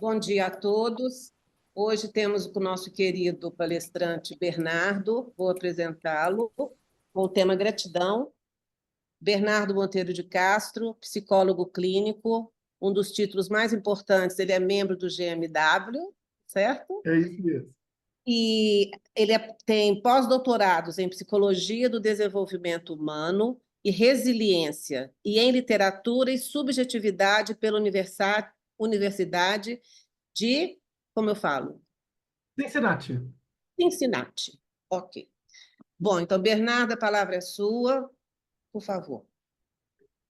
Bom dia a todos. Hoje temos o nosso querido palestrante Bernardo, vou apresentá-lo, com o tema gratidão. Bernardo Monteiro de Castro, psicólogo clínico, um dos títulos mais importantes, ele é membro do GMW, certo? É isso mesmo. E tem pós-doutorados em psicologia do desenvolvimento humano e resiliência, e em literatura e subjetividade pela Universidade de, como eu falo, Cincinnati. Cincinnati. Ok. Bom, então, Bernardo, a palavra é sua, por favor.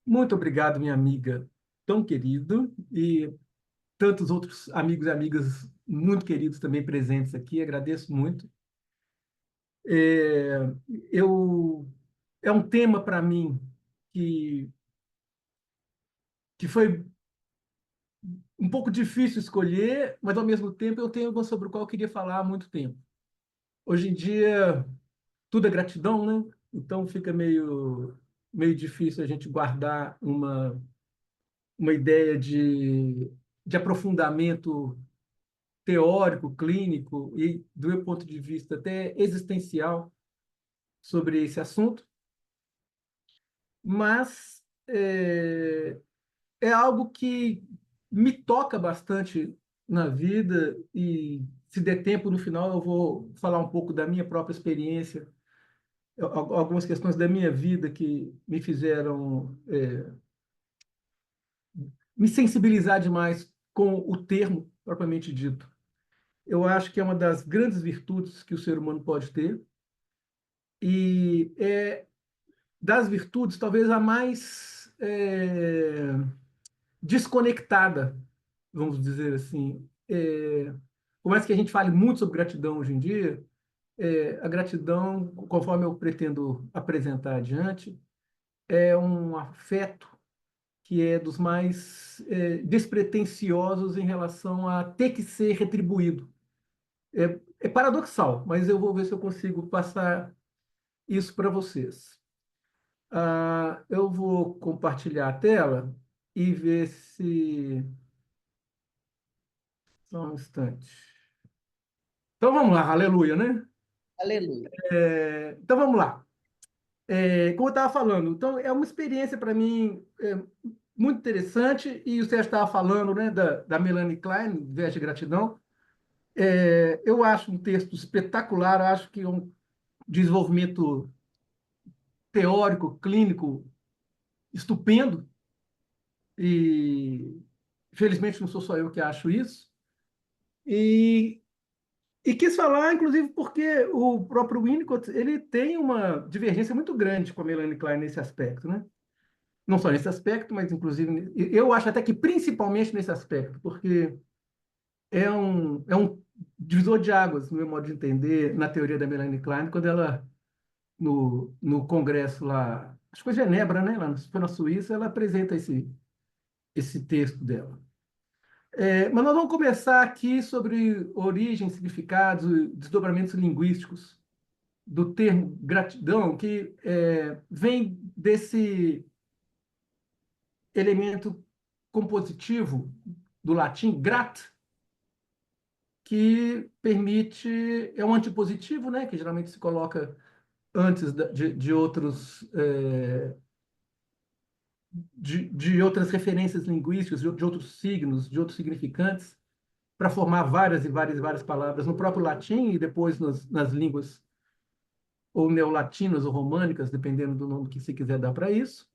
Muito obrigado, minha amiga tão querida, e tantos outros amigos e amigas muito queridos também presentes aqui. Agradeço muito. É, eu, é um tema para mim que, que foi um pouco difícil escolher, mas ao mesmo tempo eu tenho algo sobre o qual eu queria falar há muito tempo. Hoje em dia, tudo é gratidão, né? Então fica meio difícil a gente guardar uma ideia de aprofundamento teórico, clínico e, do meu ponto de vista, até existencial sobre esse assunto, mas é algo que me toca bastante na vida e, se der tempo, no final eu vou falar um pouco da minha própria experiência, algumas questões da minha vida que me fizeram me sensibilizar demais com o termo propriamente dito. Eu acho que é uma das grandes virtudes que o ser humano pode ter, e é das virtudes talvez a mais desconectada, vamos dizer assim. Por mais que a gente fale muito sobre gratidão hoje em dia, a gratidão, conforme eu pretendo apresentar adiante, é um afeto que é dos mais despretensiosos em relação a ter que ser retribuído. É paradoxal, mas eu vou ver se eu consigo passar isso para vocês. Eu vou compartilhar a tela e ver se. Só um instante. Então vamos lá, aleluia, né? Aleluia. Então vamos lá. Como eu estava falando, então é uma experiência para mim muito interessante, e o Sérgio estava falando, né, da Melanie Klein, Viés de Gratidão. Eu acho um texto espetacular, acho que é um desenvolvimento teórico, clínico estupendo, e felizmente não sou só eu que acho isso. E, e quis falar, inclusive, porque o próprio Winnicott ele tem uma divergência muito grande com a Melanie Klein nesse aspecto, né? Não só nesse aspecto, mas inclusive eu acho até que principalmente nesse aspecto, porque é um divisor de águas, no meu modo de entender, na teoria da Melanie Klein, quando ela, no congresso lá, acho que foi Genebra, né? Lá foi na Suíça, ela apresenta esse texto dela. Mas nós vamos começar aqui sobre origem, significados e desdobramentos linguísticos do termo gratidão, que vem desse elemento compositivo do latim grat, que permite, é um antipositivo, né, que geralmente se coloca antes de outros de outras referências linguísticas, de outros signos, de outros significantes, para formar várias e várias e várias palavras no próprio latim e depois nas línguas ou neolatinas ou românicas, dependendo do nome que se quiser dar para isso.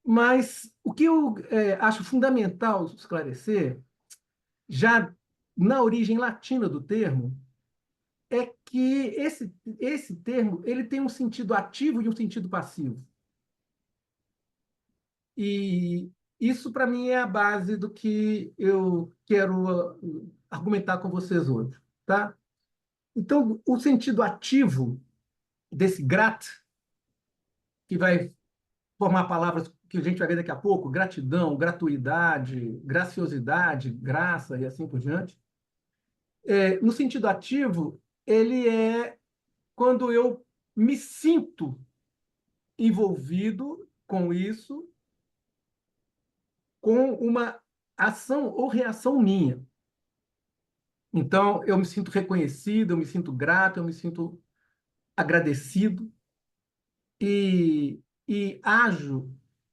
Mas o que eu acho fundamental esclarecer, já na origem latina do termo, é que esse termo ele tem um sentido ativo e um sentido passivo. E isso, para mim, é a base do que eu quero argumentar com vocês hoje, tá? Então, o sentido ativo desse grat, que vai formar palavras que a gente vai ver daqui a pouco, gratidão, gratuidade, graciosidade, graça e assim por diante. No sentido ativo, ele é quando eu me sinto envolvido com isso, com uma ação ou reação minha. Então, eu me sinto reconhecido, eu me sinto grato, eu me sinto agradecido e ajo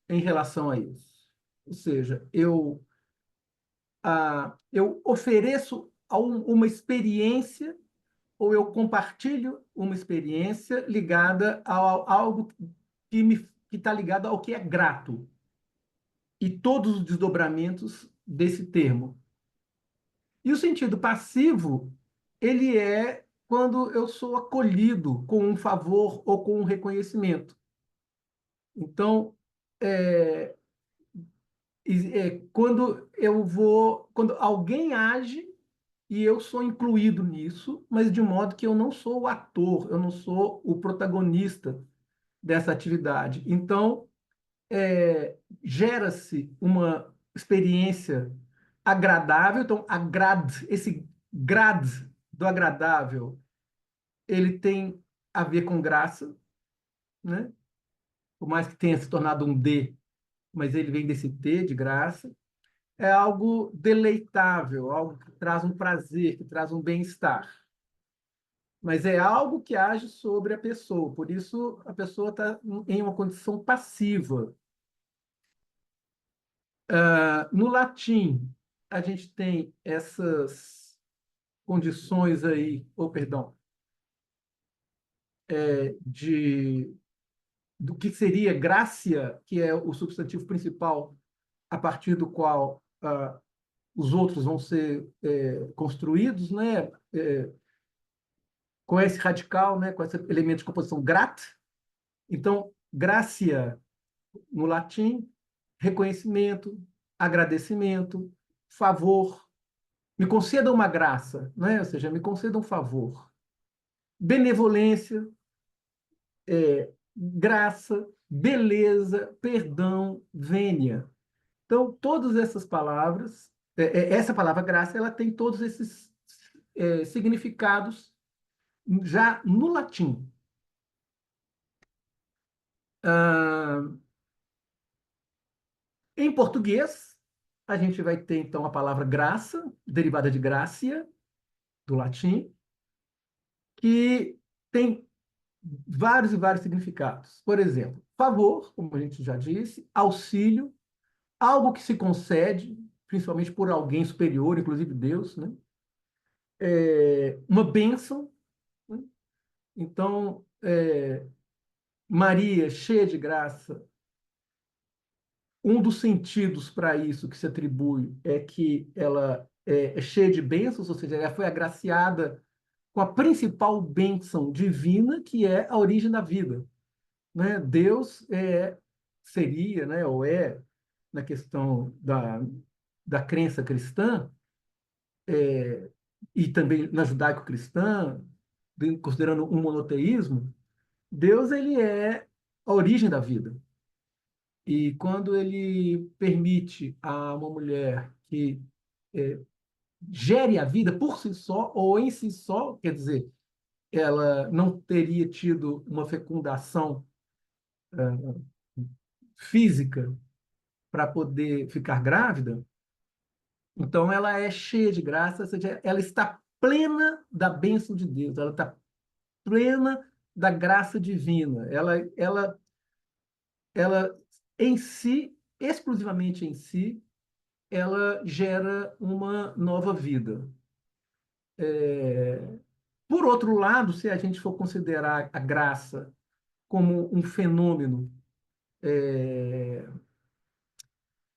em relação a isso. Ou seja, eu ofereço uma experiência ou eu compartilho uma experiência ligada a algo que está ligado ao que é grato e todos os desdobramentos desse termo. E o sentido passivo, ele é quando eu sou acolhido com um favor ou com um reconhecimento. Então, é, quando alguém age e eu sou incluído nisso, mas de modo que eu não sou o ator, eu não sou o protagonista dessa atividade. Então, gera-se uma experiência agradável. Então, esse grad do agradável, ele tem a ver com graça, né? Por mais que tenha se tornado um D, mas ele vem desse T de graça. É algo deleitável, algo que traz um prazer, que traz um bem-estar. Mas é algo que age sobre a pessoa, por isso a pessoa está em uma condição passiva. No latim, a gente tem essas condições aí, ou perdão, de do que seria gracia, que é o substantivo principal a partir do qual os outros vão ser construídos, né? Com esse radical, né? Com esse elemento de composição grat. Então, gracia, no latim, reconhecimento, agradecimento, favor. Me conceda uma graça, né? Ou seja, me conceda um favor. Benevolência, graça, beleza, perdão, vênia. Então, todas essas palavras, essa palavra graça, ela tem todos esses significados já no latim. Ah, em português, a gente vai ter, então, a palavra graça, derivada de gracia, do latim, que tem vários e vários significados. Por exemplo, favor, como a gente já disse, auxílio, algo que se concede, principalmente por alguém superior, inclusive Deus, né? Uma bênção, né? Então, Maria, cheia de graça, um dos sentidos para isso que se atribui é que ela é cheia de bênçãos, ou seja, ela foi agraciada com a principal bênção divina, que é a origem da vida, né? Deus seria, né, ou é, na questão da crença cristã, e também na judaico-cristã, considerando um monoteísmo, Deus ele é a origem da vida. E quando ele permite a uma mulher que é, gere a vida por si só, ou em si só, quer dizer, ela não teria tido uma fecundação física para poder ficar grávida, então ela é cheia de graça, ou seja, ela está plena da bênção de Deus, ela está plena da graça divina. Ela em si, exclusivamente em si, ela gera uma nova vida. Por outro lado, se a gente for considerar a graça como um fenômeno,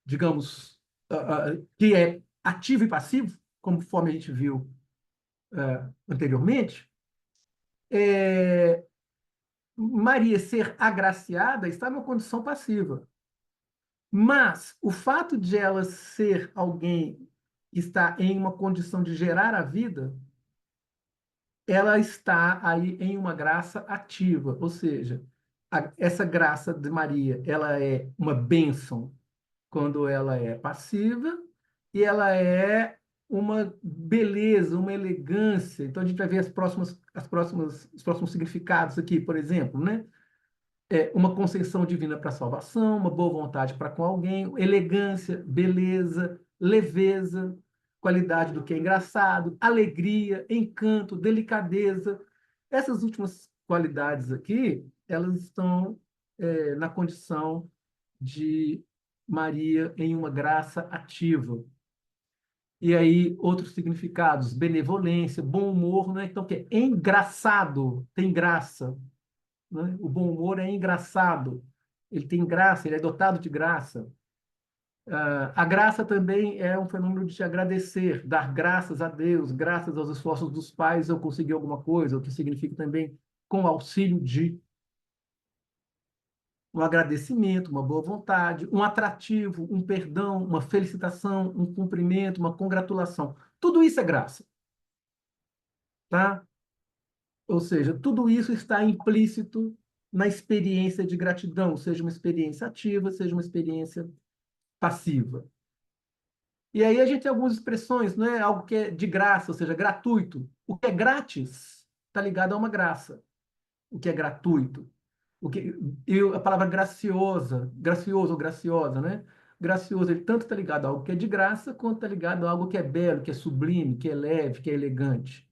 digamos, que é ativo e passivo, conforme a gente viu anteriormente, Maria ser agraciada está numa condição passiva. Mas o fato de ela ser alguém que está em uma condição de gerar a vida, ela está aí em uma graça ativa, ou seja, essa graça de Maria, ela é uma bênção quando ela é passiva e ela é uma beleza, uma elegância. Então a gente vai ver os próximos significados aqui, por exemplo, né? Uma concessão divina para a salvação, uma boa vontade para com alguém, elegância, beleza, leveza, qualidade do que é engraçado, alegria, encanto, delicadeza. Essas últimas qualidades aqui, elas estão na condição de Maria em uma graça ativa. E aí, outros significados, benevolência, bom humor, né? Então, o que é engraçado, tem graça, né? O bom humor é engraçado, ele tem graça, ele é dotado de graça. A graça também é um fenômeno de te agradecer, dar graças a Deus, graças aos esforços dos pais eu consegui alguma coisa, o que significa também com auxílio de um agradecimento, uma boa vontade, um atrativo, um perdão, uma felicitação, um cumprimento, uma congratulação. Tudo isso é graça, tá? Ou seja, tudo isso está implícito na experiência de gratidão, seja uma experiência ativa, seja uma experiência passiva. E aí a gente tem algumas expressões, não é algo que é de graça, ou seja, gratuito. O que é grátis está ligado a uma graça. O que é gratuito. A palavra graciosa, gracioso ou graciosa, né? Gracioso, ele tanto está ligado a algo que é de graça, quanto está ligado a algo que é belo, que é sublime, que é leve, que é elegante.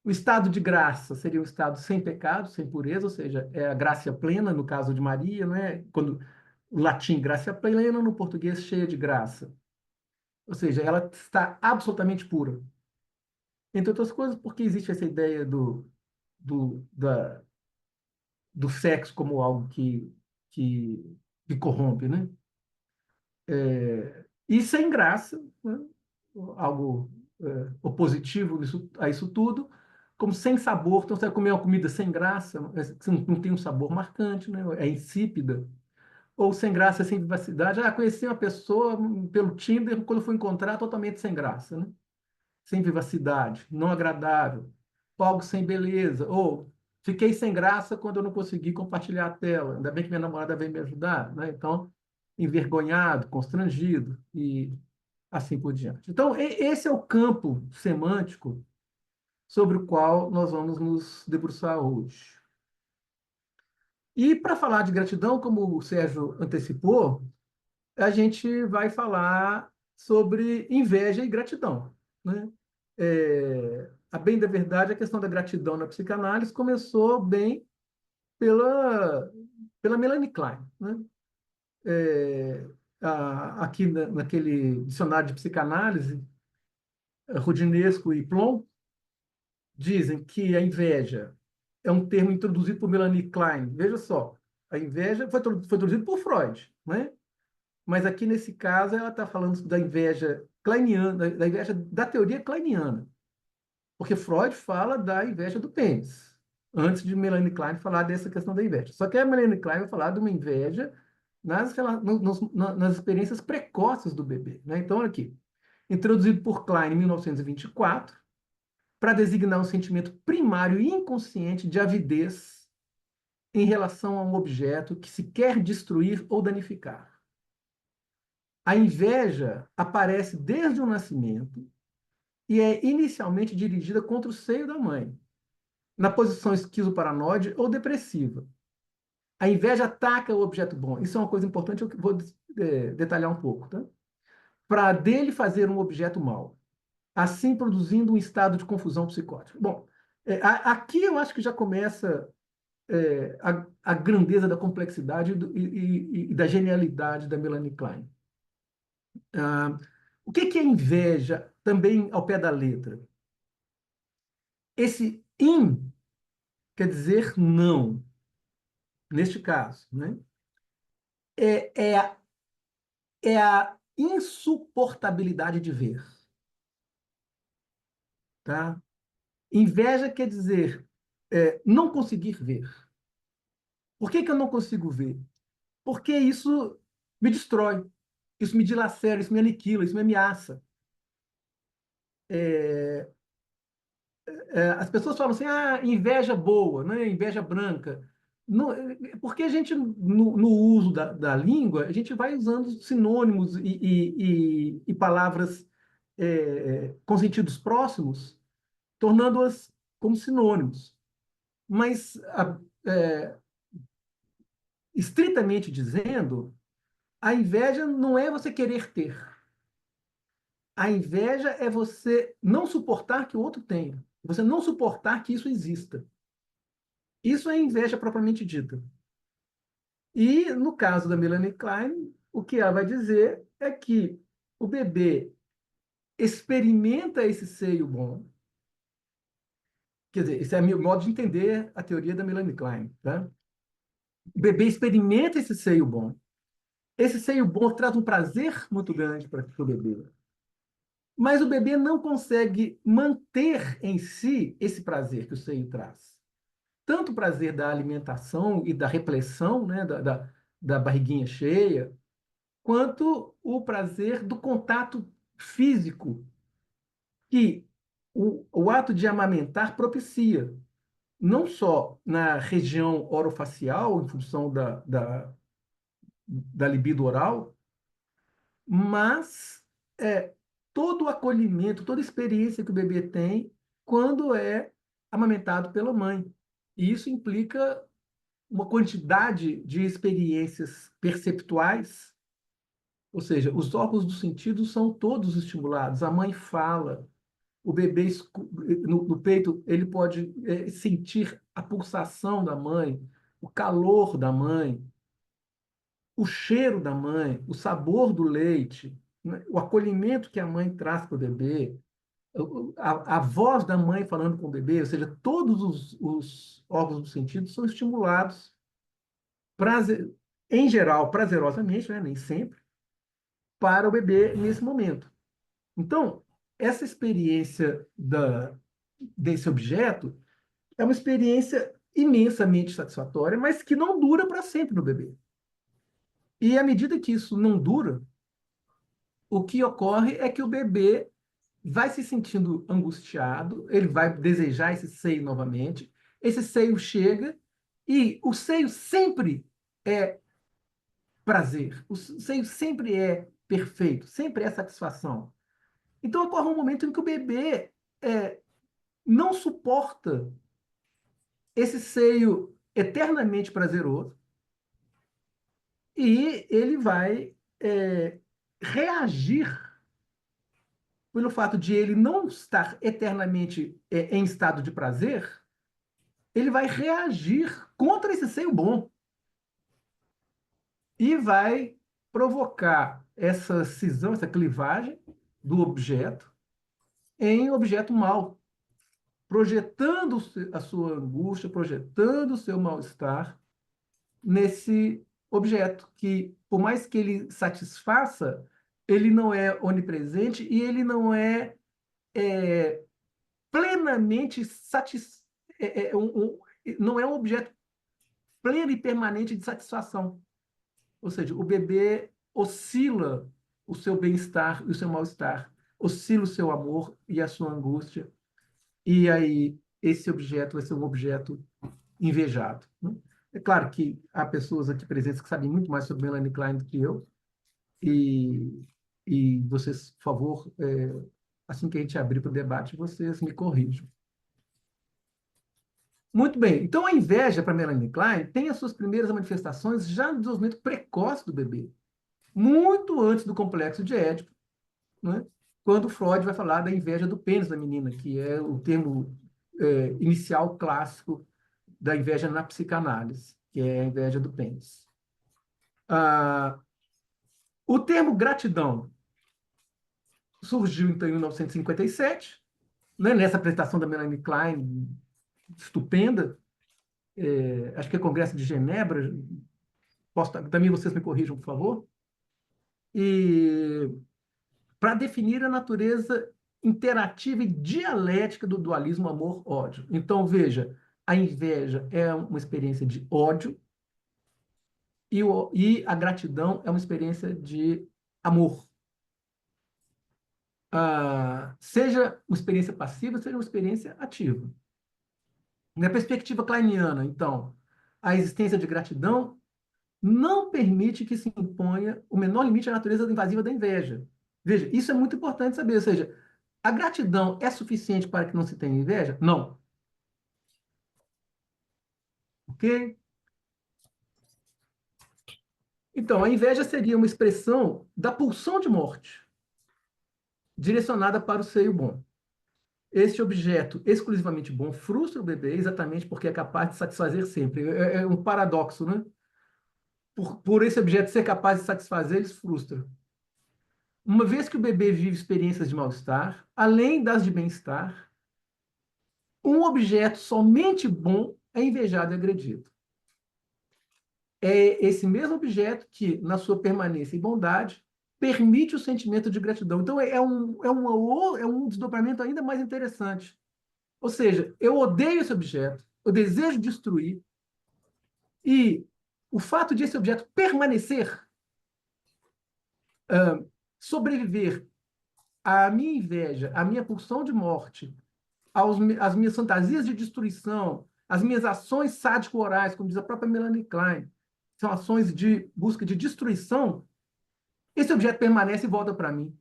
O estado de graça seria um estado sem pecado, sem pureza, ou seja, é a graça plena, no caso de Maria, né? Quando o latim graça plena, no português cheia de graça. Ou seja, ela está absolutamente pura. Entre outras coisas, porque existe essa ideia do, da, do sexo como algo que corrompe, né? E sem graça, né? Algo opositivo a isso tudo, como sem sabor. Então, você vai comer uma comida sem graça, que não tem um sabor marcante, né? É insípida. Ou sem graça, sem vivacidade. Conheci uma pessoa pelo Tinder, quando fui encontrar, totalmente sem graça, né? Sem vivacidade, não agradável, ou algo sem beleza, ou fiquei sem graça quando eu não consegui compartilhar a tela. Ainda bem que minha namorada veio me ajudar, né? Então, envergonhado, constrangido e assim por diante. Então, esse é o campo semântico sobre o qual nós vamos nos debruçar hoje. E para falar de gratidão, como o Sérgio antecipou, a gente vai falar sobre inveja e gratidão, né? A bem da verdade, a questão da gratidão na psicanálise começou bem pela Melanie Klein, né? Aqui naquele dicionário de psicanálise, Rudinesco e Plon dizem que a inveja é um termo introduzido por Melanie Klein. Veja só, a inveja foi introduzido por Freud, né? Mas aqui nesse caso ela está falando da inveja kleiniana, da inveja da teoria kleiniana, porque Freud fala da inveja do pênis, antes de Melanie Klein falar dessa questão da inveja. Só que a Melanie Klein vai falar de uma inveja nas experiências precoces do bebê, né? Então, aqui, introduzido por Klein em 1924, para designar um sentimento primário e inconsciente de avidez em relação a um objeto que se quer destruir ou danificar. A inveja aparece desde o nascimento e é inicialmente dirigida contra o seio da mãe, na posição esquizoparanoide ou depressiva. A inveja ataca o objeto bom. Isso é uma coisa importante, eu vou detalhar um pouco, tá? Para dele fazer um objeto mau, assim produzindo um estado de confusão psicótica. Bom, aqui eu acho que já começa a grandeza da complexidade e da genialidade da Melanie Klein. O que é inveja, também ao pé da letra? Esse in quer dizer não, neste caso, né? É, é, a, é a insuportabilidade de ver, tá? Inveja quer dizer não conseguir ver. Por que eu não consigo ver? Porque isso me destrói, isso me dilacera, isso me aniquila, isso me ameaça. É, as pessoas falam assim, inveja boa, né? Inveja branca. Não, porque a gente, no uso da língua, a gente vai usando sinônimos e palavras com sentidos próximos, tornando-as como sinônimos. Mas, é, estritamente dizendo, a inveja não é você querer ter. A inveja é você não suportar que o outro tenha. Você não suportar que isso exista. Isso é inveja propriamente dita. E, no caso da Melanie Klein, o que ela vai dizer é que o bebê experimenta esse seio bom. Quer dizer, esse é o meu modo de entender a teoria da Melanie Klein. Tá? O bebê experimenta esse seio bom. Esse seio bom traz um prazer muito grande para o bebê. Mas o bebê não consegue manter em si esse prazer que o seio traz. Tanto o prazer da alimentação e da repleção, né, da barriguinha cheia, quanto o prazer do contato físico que o ato de amamentar propicia, não só na região orofacial, em função da libido oral, mas todo o acolhimento, toda a experiência que o bebê tem quando é amamentado pela mãe. E isso implica uma quantidade de experiências perceptuais, ou seja, os órgãos do sentido são todos estimulados. A mãe fala, o bebê no peito ele pode sentir a pulsação da mãe, o calor da mãe, o cheiro da mãe, o sabor do leite, né? O acolhimento que a mãe traz para o bebê, a voz da mãe falando com o bebê, ou seja, todos os órgãos do sentido são estimulados, prazer, em geral, prazerosamente, né? Nem sempre, para o bebê nesse momento. Então, essa experiência desse objeto é uma experiência imensamente satisfatória, mas que não dura para sempre no bebê. E à medida que isso não dura, o que ocorre é que o bebê vai se sentindo angustiado, ele vai desejar esse seio novamente, esse seio chega e o seio sempre é prazer, o seio sempre é perfeito, sempre é satisfação. Então ocorre um momento em que o bebê não suporta esse seio eternamente prazeroso e ele vai reagir pelo fato de ele não estar eternamente em estado de prazer, ele vai reagir contra esse seio bom e vai provocar essa cisão, essa clivagem do objeto em objeto mau, projetando a sua angústia, projetando o seu mal-estar nesse objeto que, por mais que ele satisfaça, ele não é onipresente e ele não é plenamente não é um objeto pleno e permanente de satisfação. Ou seja, o bebê oscila o seu bem-estar e o seu mal-estar, oscila o seu amor e a sua angústia, e aí esse objeto vai ser um objeto invejado. Né? É claro que há pessoas aqui presentes que sabem muito mais sobre Melanie Klein do que eu, e, e vocês, por favor, assim que a gente abrir para o debate, vocês me corrijam. Muito bem. Então, a inveja para Melanie Klein tem as suas primeiras manifestações já no desenvolvimento precoce do bebê, muito antes do complexo de Édipo, né? Quando Freud vai falar da inveja do pênis da menina, que é o termo inicial clássico da inveja na psicanálise, que é a inveja do pênis. Ah, o termo gratidão surgiu, então, em 1957, né? Nessa apresentação da Melanie Klein, estupenda, acho que é Congresso de Genebra, também vocês me corrijam, por favor, e para definir a natureza interativa e dialética do dualismo amor-ódio. Então, veja, a inveja é uma experiência de ódio e a gratidão é uma experiência de amor. Seja uma experiência passiva, seja uma experiência ativa. Na perspectiva kleiniana, então, a existência de gratidão não permite que se imponha o menor limite à natureza invasiva da inveja. Veja, isso é muito importante saber. Ou seja, a gratidão é suficiente para que não se tenha inveja? Não. Ok? Então, a inveja seria uma expressão da pulsão de morte. direcionada para o seio bom. Este objeto exclusivamente bom frustra o bebê exatamente porque é capaz de satisfazer sempre. É um paradoxo, né? Por esse objeto ser capaz de satisfazer, eles frustram. Uma vez que o bebê vive experiências de mal-estar, além das de bem-estar, um objeto somente bom é invejado e agredido. É esse mesmo objeto que, na sua permanência e bondade, permite o sentimento de gratidão. Então, é um desdobramento ainda mais interessante. Ou seja, eu odeio esse objeto, eu desejo destruir, e o fato de esse objeto permanecer, sobreviver à minha inveja, à minha pulsão de morte, às minhas fantasias de destruição, às minhas ações sádico-orais, como diz a própria Melanie Klein, são ações de busca de destruição, esse objeto permanece e volta para mim.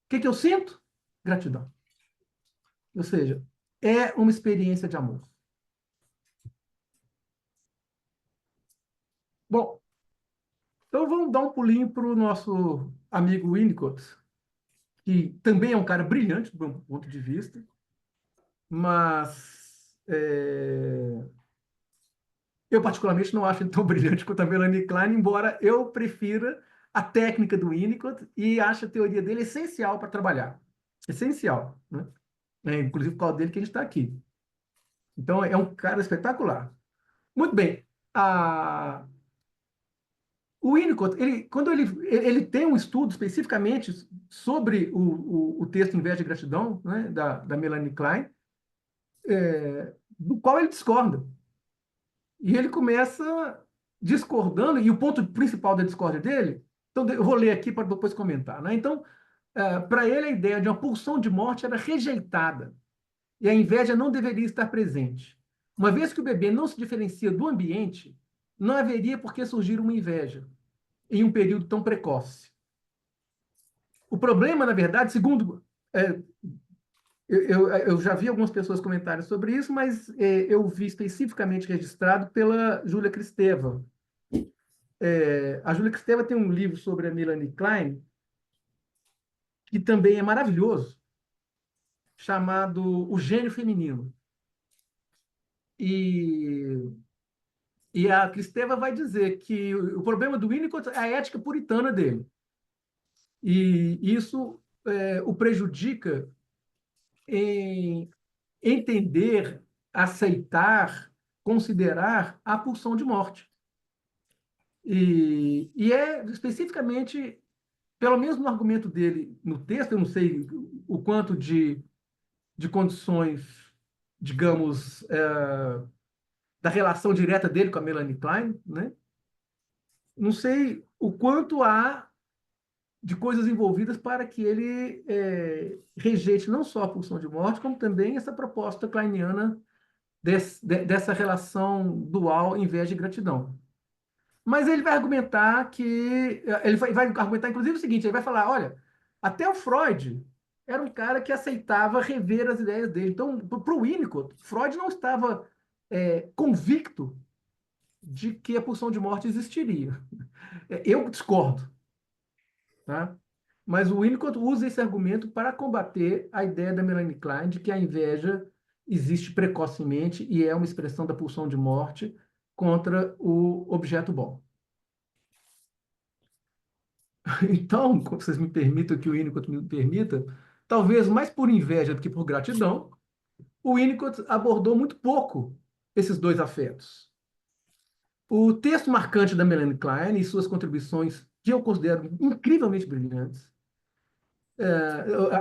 O que eu sinto? Gratidão. Ou seja, é uma experiência de amor. Bom, então vamos dar um pulinho para o nosso amigo Winnicott, que também é um cara brilhante do meu ponto de vista, mas eu particularmente não acho ele tão brilhante quanto a Melanie Klein, embora eu prefira a técnica do Winnicott e acho a teoria dele essencial para trabalhar. Essencial, né? Inclusive por causa dele que ele está aqui. Então, é um cara espetacular. Muito bem. O Winnicott, quando ele tem um estudo especificamente sobre o texto Inveja e Gratidão, né, da Melanie Klein, do qual ele discorda. E ele começa discordando, e o ponto principal da discórdia dele, então eu vou ler aqui para depois comentar, né? Então, para ele, a ideia de uma pulsão de morte era rejeitada, e a inveja não deveria estar presente. Uma vez que o bebê não se diferencia do ambiente, não haveria por que surgir uma inveja em um período tão precoce. O problema, na verdade, segundo. Eu já vi algumas pessoas comentarem sobre isso, mas eu vi especificamente registrado pela Júlia Kristeva. A Júlia Kristeva tem um livro sobre a Melanie Klein, que também é maravilhoso, chamado O Gênio Feminino. E, e a Kristeva vai dizer que o problema do Winnicott é a ética puritana dele. E isso o prejudica em entender, aceitar, considerar a pulsão de morte. E é especificamente, pelo menos no argumento dele no texto, eu não sei o quanto de condições, digamos, da relação direta dele com a Melanie Klein, né? Não sei o quanto há de coisas envolvidas para que ele rejeite não só a pulsão de morte, como também essa proposta kleiniana dessa relação dual inveja e gratidão. Mas ele vai argumentar que. Ele vai argumentar, inclusive, o seguinte: ele vai falar, olha, até o Freud era um cara que aceitava rever as ideias dele. Então, para o Winnicott, Freud não estava convicto de que a pulsão de morte existiria. Eu discordo, tá? Mas o Winnicott usa esse argumento para combater a ideia da Melanie Klein de que a inveja existe precocemente e é uma expressão da pulsão de morte contra o objeto bom. Então, como vocês me permitam que o Winnicott me permita, talvez mais por inveja do que por gratidão, o Winnicott abordou muito pouco esses dois afetos. O texto marcante da Melanie Klein e suas contribuições, que eu considero incrivelmente brilhantes,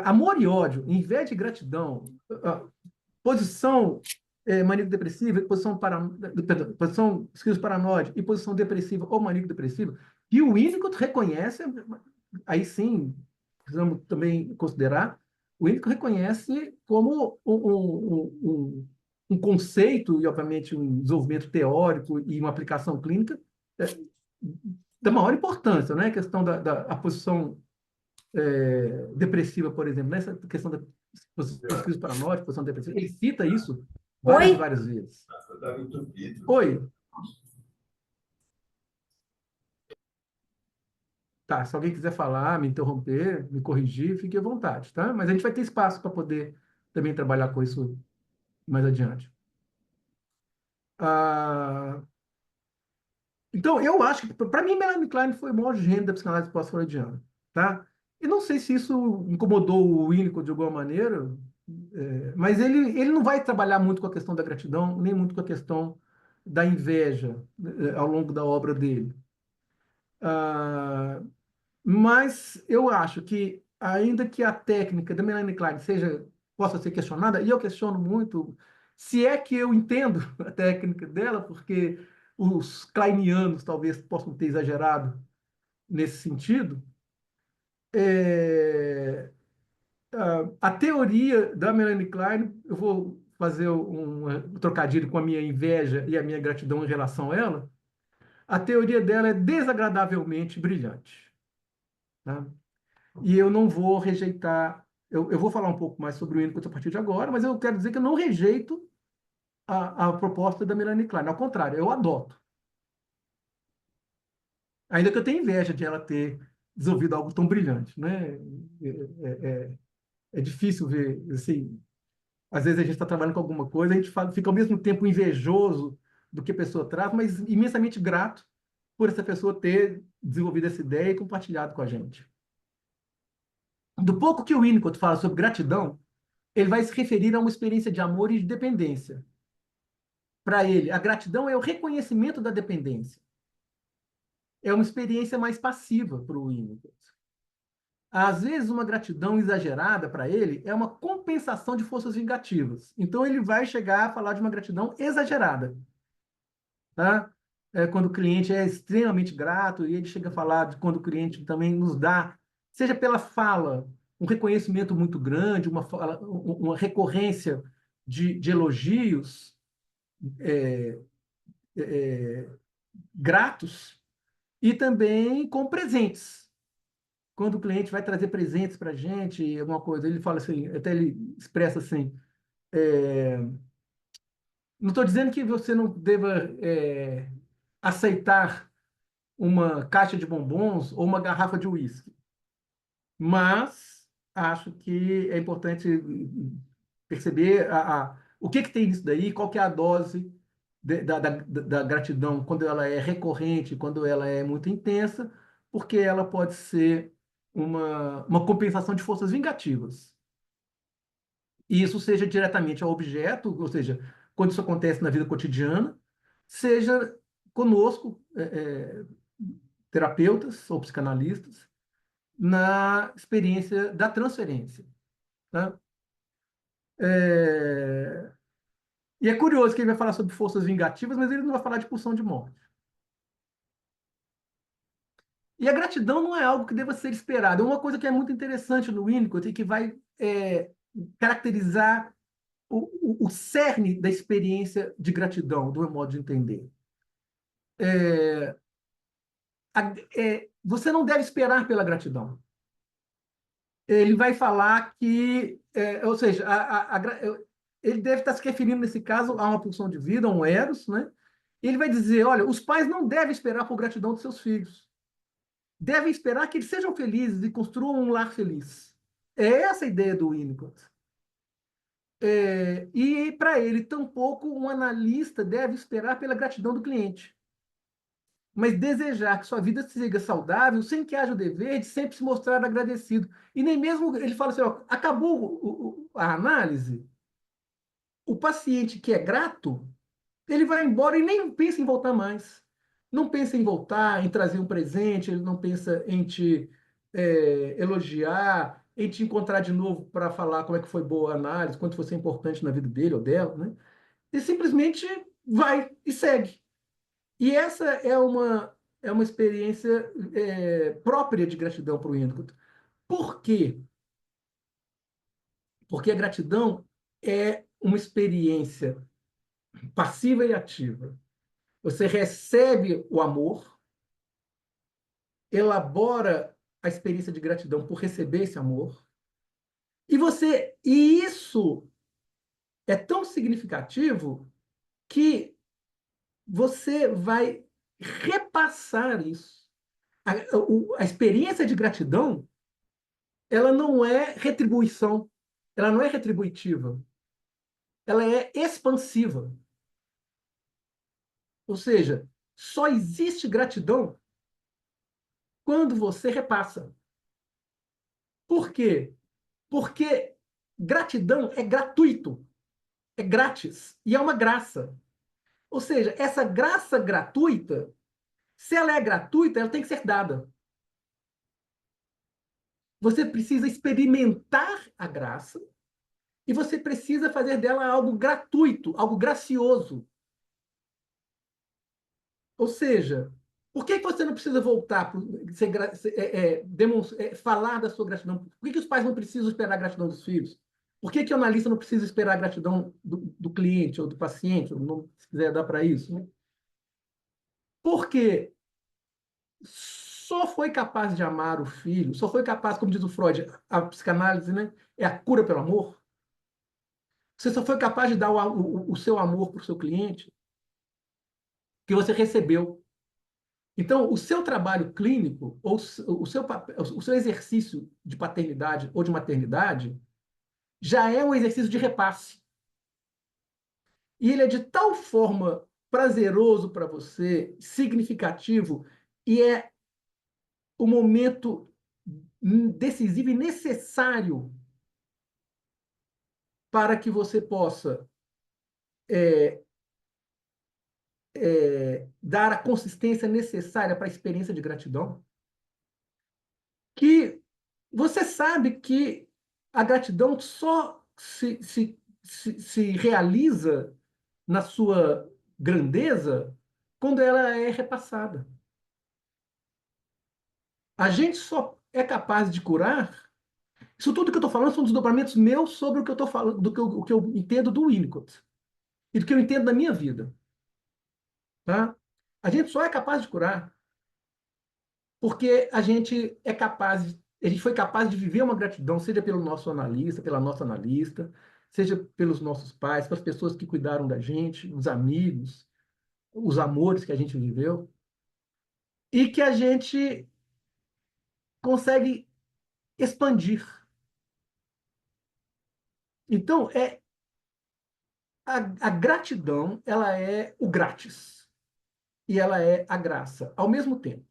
amor e ódio, inveja e gratidão, posição maníaco-depressiva, posição esquizoparanoide e posição depressiva ou maníaco-depressiva, e o Winnicott reconhece, aí sim, precisamos também considerar, o Winnicott reconhece como um conceito e, obviamente, um desenvolvimento teórico e uma aplicação clínica da maior importância, né? A questão da posição depressiva, por exemplo, nessa questão da pesquisa paranoide, posição depressiva, ele cita isso várias e Oi? várias vezes. Oi. Tá, se alguém quiser falar, me interromper, me corrigir, fique à vontade, tá? Mas a gente vai ter espaço para poder também trabalhar com isso mais adiante. Ah, então, eu acho que, para mim, Melanie Klein foi o maior gênio da psicanálise pós-freudiana, tá? E não sei se isso incomodou o Winnicott de alguma maneira, mas ele não vai trabalhar muito com a questão da gratidão, nem muito com a questão da inveja, ao longo da obra dele. Ah, mas eu acho que, ainda que a técnica da Melanie Klein possa ser questionada, e eu questiono muito, se é que eu entendo a técnica dela, porque os kleinianos talvez possam ter exagerado nesse sentido, é, a teoria da Melanie Klein, eu vou fazer um trocadilho com a minha inveja e a minha gratidão em relação a ela, a teoria dela é desagradavelmente brilhante. Tá? E eu não vou rejeitar. Eu vou falar um pouco mais sobre o Winnicott a partir de agora, mas eu quero dizer que eu não rejeito a proposta da Melanie Klein. Ao contrário, eu adoto. Ainda que eu tenha inveja de ela ter desenvolvido algo tão brilhante, né? É difícil ver, assim, às vezes a gente está trabalhando com alguma coisa, a gente fica ao mesmo tempo invejoso do que a pessoa traz, mas imensamente grato por essa pessoa ter desenvolvido essa ideia e compartilhado com a gente. Do pouco que o Winnicott fala sobre gratidão, ele vai se referir a uma experiência de amor e de dependência. Para ele, a gratidão é o reconhecimento da dependência. É uma experiência mais passiva para o Winnicott. Às vezes, uma gratidão exagerada para ele é uma compensação de forças vingativas. Então, ele vai chegar a falar de uma gratidão exagerada. Tá? Quando o cliente é extremamente grato, e ele chega a falar de quando o cliente também nos dá, seja pela fala, um reconhecimento muito grande, uma recorrência de elogios é, é, gratos, e também com presentes. Quando o cliente vai trazer presentes para a gente, alguma coisa, ele fala assim, até ele expressa assim, é, não estou dizendo que você não deva aceitar uma caixa de bombons ou uma garrafa de uísque. Mas acho que é importante perceber o que tem nisso daí, qual que é a dose da gratidão, quando ela é recorrente, quando ela é muito intensa, porque ela pode ser uma compensação de forças vingativas. E isso seja diretamente ao objeto, ou seja, quando isso acontece na vida cotidiana, seja conosco, terapeutas ou psicanalistas, na experiência da transferência. Tá? É... E é curioso que ele vai falar sobre forças vingativas, mas ele não vai falar de pulsão de morte. E a gratidão não é algo que deva ser esperado. É uma coisa que é muito interessante no Winnicott e que vai caracterizar o cerne da experiência de gratidão, do meu modo de entender. Você não deve esperar pela gratidão. Ele vai falar que, ou seja, ele deve estar se referindo, nesse caso, a uma pulsão de vida, a um eros, né? E ele vai dizer, olha, os pais não devem esperar por gratidão dos seus filhos. Devem esperar que eles sejam felizes e construam um lar feliz. É essa a ideia do Winnicott. E para ele, tampouco um analista deve esperar pela gratidão do cliente, mas desejar que sua vida siga saudável sem que haja o dever de sempre se mostrar agradecido. E nem mesmo, ele fala assim, ó, acabou a análise, o paciente que é grato, ele vai embora e nem pensa em voltar mais. Não pensa em voltar, em trazer um presente, ele não pensa em te elogiar, em te encontrar de novo para falar como é que foi boa a análise, quanto você é importante na vida dele ou dela, né? E simplesmente vai e segue. E essa é uma experiência própria de gratidão para o Winnicott. Por quê? Porque a gratidão é uma experiência passiva e ativa. Você recebe o amor, elabora a experiência de gratidão por receber esse amor, e isso é tão significativo que você vai repassar isso a experiência de gratidão, ela não é retribuição, ela não é retributiva, ela é expansiva. Ou seja, só existe gratidão quando você repassa. Por quê? Porque gratidão é gratuito, é grátis e é uma graça. Ou seja, essa graça gratuita, se ela é gratuita, ela tem que ser dada. Você precisa experimentar a graça e você precisa fazer dela algo gratuito, algo gracioso. Ou seja, por que você não precisa voltar para falar da sua gratidão? Por que os pais não precisam esperar a gratidão dos filhos? Por que o analista não precisa esperar a gratidão do cliente ou do paciente, ou não, se quiser dar para isso, né? Porque só foi capaz de amar o filho, só foi capaz, como diz o Freud, a psicanálise, né, é a cura pelo amor. Você só foi capaz de dar o seu amor para o seu cliente que você recebeu. Então, o seu trabalho clínico, ou o seu exercício de paternidade ou de maternidade, já é um exercício de repasse. E ele é de tal forma prazeroso para você, significativo, e é o momento decisivo e necessário para que você possa é, dar a consistência necessária para a experiência de gratidão, que você sabe que a gratidão só se realiza na sua grandeza quando ela é repassada. A gente só é capaz de curar. Isso tudo que eu estou falando são desdobramentos meus sobre o que eu estou falando, o que eu entendo do Winnicott e do que eu entendo da minha vida. Tá? A gente só é capaz de curar porque a gente foi capaz de viver uma gratidão, seja pelo nosso analista, pela nossa analista, seja pelos nossos pais, pelas pessoas que cuidaram da gente, os amigos, os amores que a gente viveu, e que a gente consegue expandir. Então, a gratidão, ela é o grátis e ela é a graça ao mesmo tempo.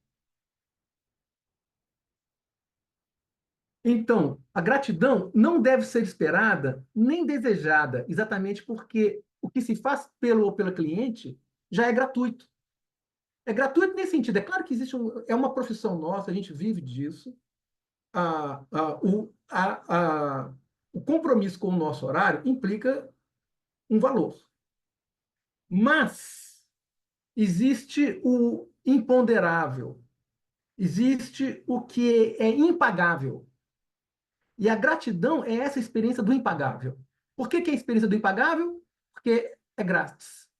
Então, a gratidão não deve ser esperada nem desejada, exatamente porque o que se faz pelo ou pela cliente já é gratuito. É gratuito nesse sentido. É claro que é uma profissão nossa, a gente vive disso. O compromisso com o nosso horário implica um valor. Mas existe o imponderável, existe o que é impagável. E a gratidão é essa experiência do impagável. Por que é a experiência do impagável? Porque é grátis,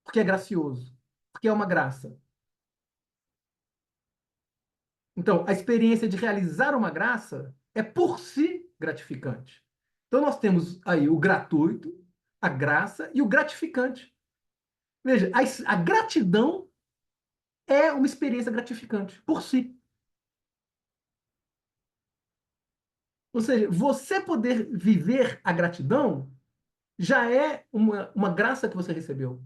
porque é gracioso, porque é uma graça. Então, a experiência de realizar uma graça é por si gratificante. Então, nós temos aí o gratuito, a graça e o gratificante. Veja, a gratidão é uma experiência gratificante por si. Ou seja, você poder viver a gratidão já é uma graça que você recebeu.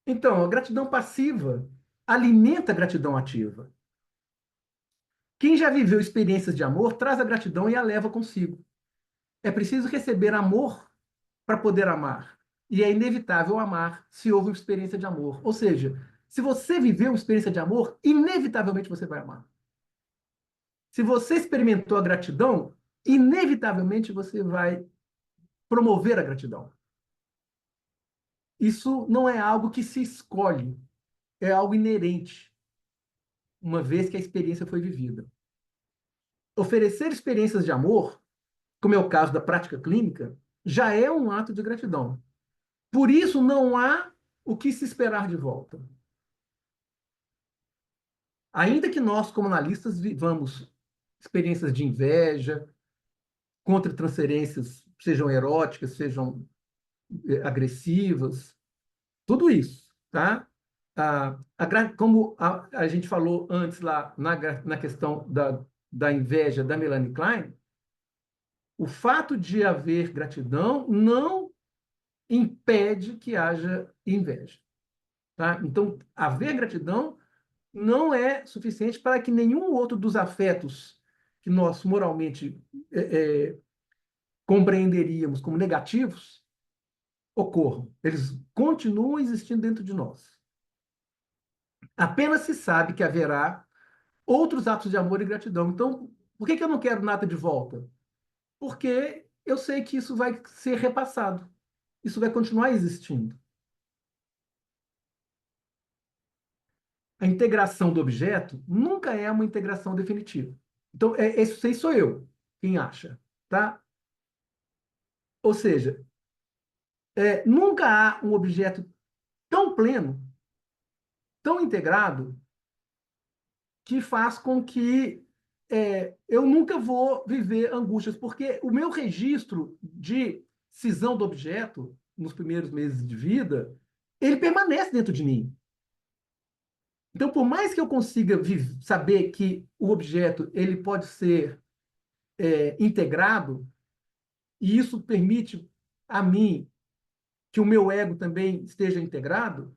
Então, a gratidão passiva alimenta a gratidão ativa. Quem já viveu experiências de amor traz a gratidão e a leva consigo. É preciso receber amor para poder amar. E é inevitável amar se houve uma experiência de amor. Ou seja, se você viveu uma experiência de amor, inevitavelmente você vai amar. Se você experimentou a gratidão, inevitavelmente você vai promover a gratidão. Isso não é algo que se escolhe, é algo inerente, uma vez que a experiência foi vivida. Oferecer experiências de amor, como é o caso da prática clínica, já é um ato de gratidão. Por isso, não há o que se esperar de volta. Ainda que nós, como analistas, vivamos experiências de inveja, contra-transferências, sejam eróticas, sejam agressivas, tudo isso. tá? Como a gente falou antes lá na questão da inveja da Melanie Klein, o fato de haver gratidão não impede que haja inveja, tá? Então, haver gratidão não é suficiente para que nenhum outro dos afetos que nós moralmente compreenderíamos como negativos ocorram. Eles continuam existindo dentro de nós. Apenas se sabe que haverá outros atos de amor e gratidão. Então, por que eu não quero nada de volta? Porque eu sei que isso vai ser repassado. Isso vai continuar existindo. A integração do objeto nunca é uma integração definitiva. Então, isso aí sou eu quem acha, tá? Ou seja, nunca há um objeto tão pleno, tão integrado, que faz com que eu nunca vou viver angústias, porque o meu registro de cisão do objeto nos primeiros meses de vida, ele permanece dentro de mim. Então, por mais que eu consiga saber que o objeto ele pode ser integrado, e isso permite a mim que o meu ego também esteja integrado,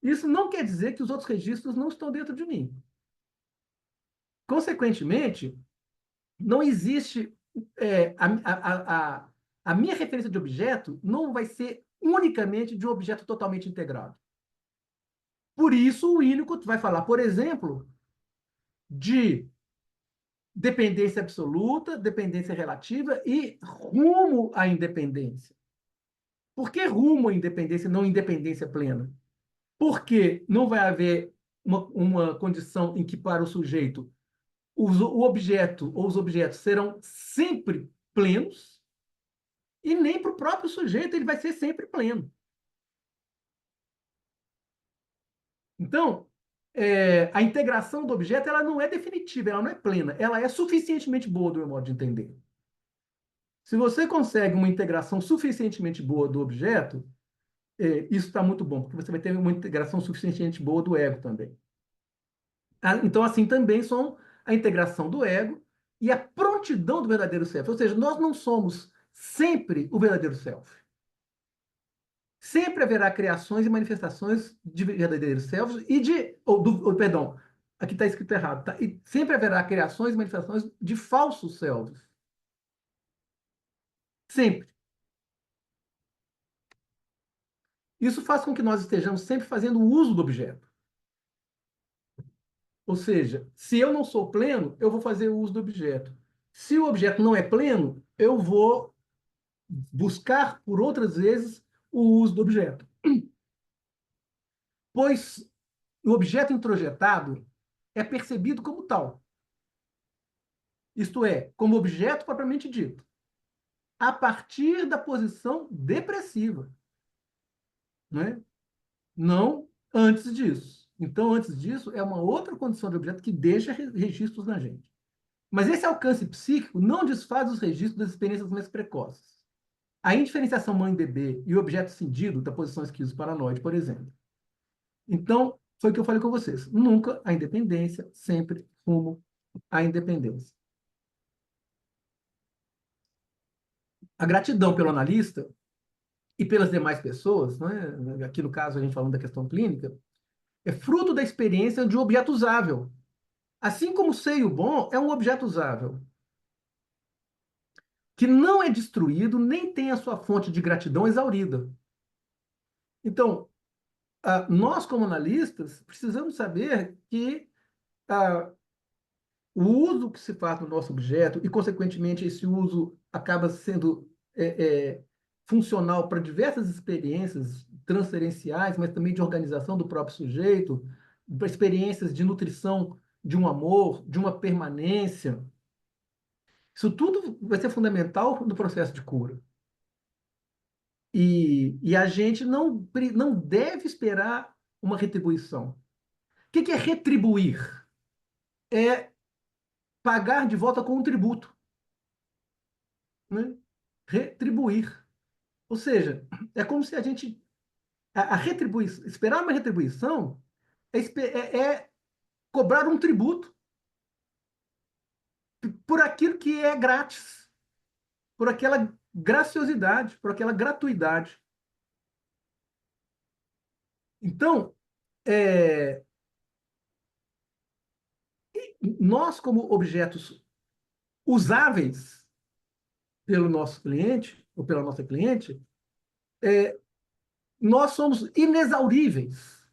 isso não quer dizer que os outros registros não estão dentro de mim. Consequentemente, não existe a minha referência de objeto não vai ser unicamente de um objeto totalmente integrado. Por isso, o Winnicott vai falar, por exemplo, de dependência absoluta, dependência relativa e rumo à independência. Por que rumo à independência e não independência plena? Porque não vai haver uma condição em que, para o sujeito, o objeto ou os objetos serão sempre plenos, e nem para o próprio sujeito ele vai ser sempre pleno. Então, a integração do objeto ela não é definitiva, ela não é plena, ela é suficientemente boa do meu modo de entender. Se você consegue uma integração suficientemente boa do objeto, isso está muito bom, porque você vai ter uma integração suficientemente boa do ego também. Então, assim também são a integração do ego e a prontidão do verdadeiro self. Ou seja, nós não somos sempre o verdadeiro self. Sempre haverá criações e manifestações de verdadeiros selves e perdão, aqui está escrito errado, tá? E sempre haverá criações e manifestações de falsos selves. Sempre. Isso faz com que nós estejamos sempre fazendo uso do objeto. Ou seja, se eu não sou pleno, eu vou fazer o uso do objeto. Se o objeto não é pleno, eu vou buscar por outras vezes o uso do objeto. Pois o objeto introjetado é percebido como tal. Isto é, como objeto propriamente dito, a partir da posição depressiva, né? Não antes disso. Então, antes disso, é uma outra condição de objeto que deixa registros na gente. Mas esse alcance psíquico não desfaz os registros das experiências mais precoces. A indiferenciação mãe-bebê e o objeto cindido da posição esquizo-paranoide, por exemplo. Então, foi o que eu falei com vocês. Nunca a independência, sempre rumo à independência. A gratidão pelo analista e pelas demais pessoas, né? Aqui no caso a gente falando da questão clínica, é fruto da experiência de um objeto usável. Assim como o seio bom é um objeto usável, que não é destruído nem tem a sua fonte de gratidão exaurida. Então, nós, como analistas, precisamos saber que o uso que se faz do nosso objeto, e, consequentemente, esse uso acaba sendo funcional para diversas experiências transferenciais, mas também de organização do próprio sujeito, para experiências de nutrição de um amor, de uma permanência. Isso tudo vai ser fundamental no processo de cura. E a gente não deve esperar uma retribuição. O que é retribuir? É pagar de volta com um tributo, né? Retribuir. Ou seja, é como se a gente A retribuição, esperar uma retribuição é cobrar um tributo por aquilo que é grátis, por aquela graciosidade, por aquela gratuidade. Então, é, nós, como objetos usáveis pelo nosso cliente, ou pela nossa cliente, nós somos inexauríveis.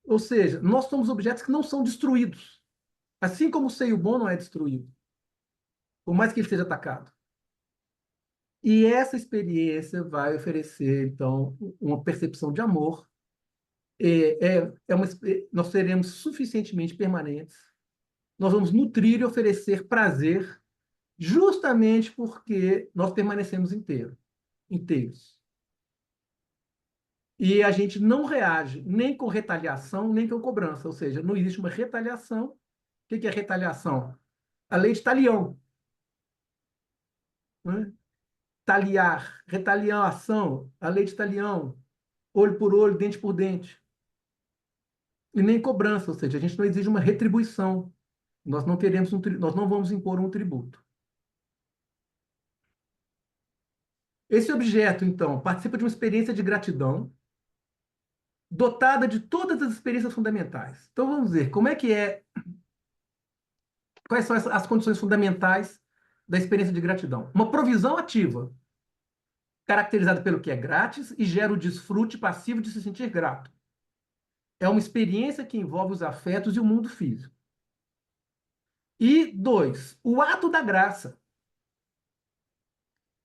Ou seja, nós somos objetos que não são destruídos. Assim como o seio bom não é destruído, por mais que ele seja atacado. E essa experiência vai oferecer, então, uma percepção de amor. Nós seremos suficientemente permanentes. Nós vamos nutrir e oferecer prazer, justamente porque nós permanecemos inteiros. E a gente não reage nem com retaliação, nem com cobrança. Ou seja, não existe uma retaliação. O que é retaliação? A lei de talião. Né? Taliar, retaliação, a lei de talião, olho por olho, dente por dente. E nem cobrança, ou seja, a gente não exige uma retribuição. Nós não queremos nós não vamos impor um tributo. Esse objeto, então, participa de uma experiência de gratidão, dotada de todas as experiências fundamentais. Então, vamos ver como é que é, quais são as condições fundamentais da experiência de gratidão. Uma provisão ativa, caracterizada pelo que é grátis e gera o desfrute passivo de se sentir grato. É uma experiência que envolve os afetos e o mundo físico. E dois, o ato da graça.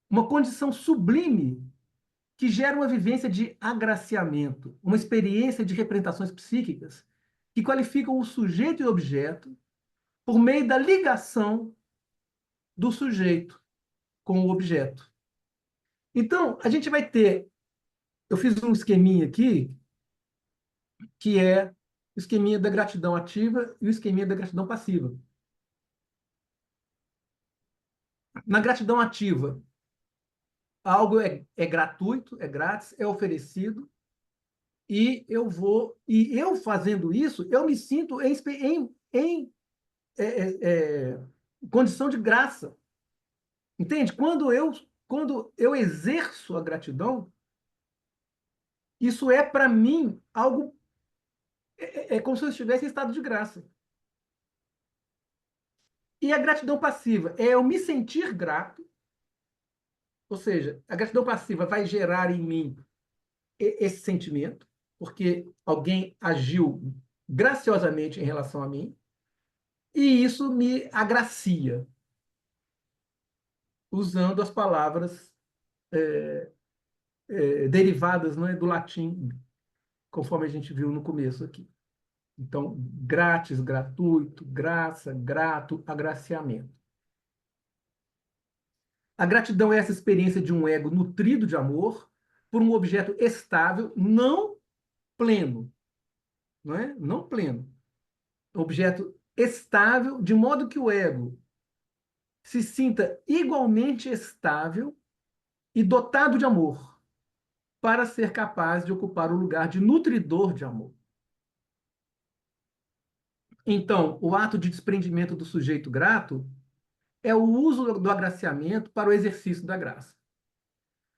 Uma condição sublime que gera uma vivência de agraciamento, uma experiência de representações psíquicas que qualificam o sujeito e o objeto por meio da ligação do sujeito com o objeto. Então, a gente vai ter, eu fiz um esqueminha aqui, que é o esqueminha da gratidão ativa e o esqueminha da gratidão passiva. Na gratidão ativa, algo é gratuito, é grátis, é oferecido, e eu fazendo isso, eu me sinto em condição de graça. Entende? Quando eu exerço a gratidão, isso é para mim algo, é como se eu estivesse em estado de graça. E a gratidão passiva é eu me sentir grato, ou seja, a gratidão passiva vai gerar em mim esse sentimento, porque alguém agiu graciosamente em relação a mim, e isso me agracia, usando as palavras derivadas, não é, do latim, conforme a gente viu no começo aqui. Então, grátis, gratuito, graça, grato, agraciamento. A gratidão é essa experiência de um ego nutrido de amor por um objeto estável, não pleno, não é? Não pleno. Objeto estável, de modo que o ego se sinta igualmente estável e dotado de amor, para ser capaz de ocupar o lugar de nutridor de amor. Então, o ato de desprendimento do sujeito grato é o uso do agraciamento para o exercício da graça,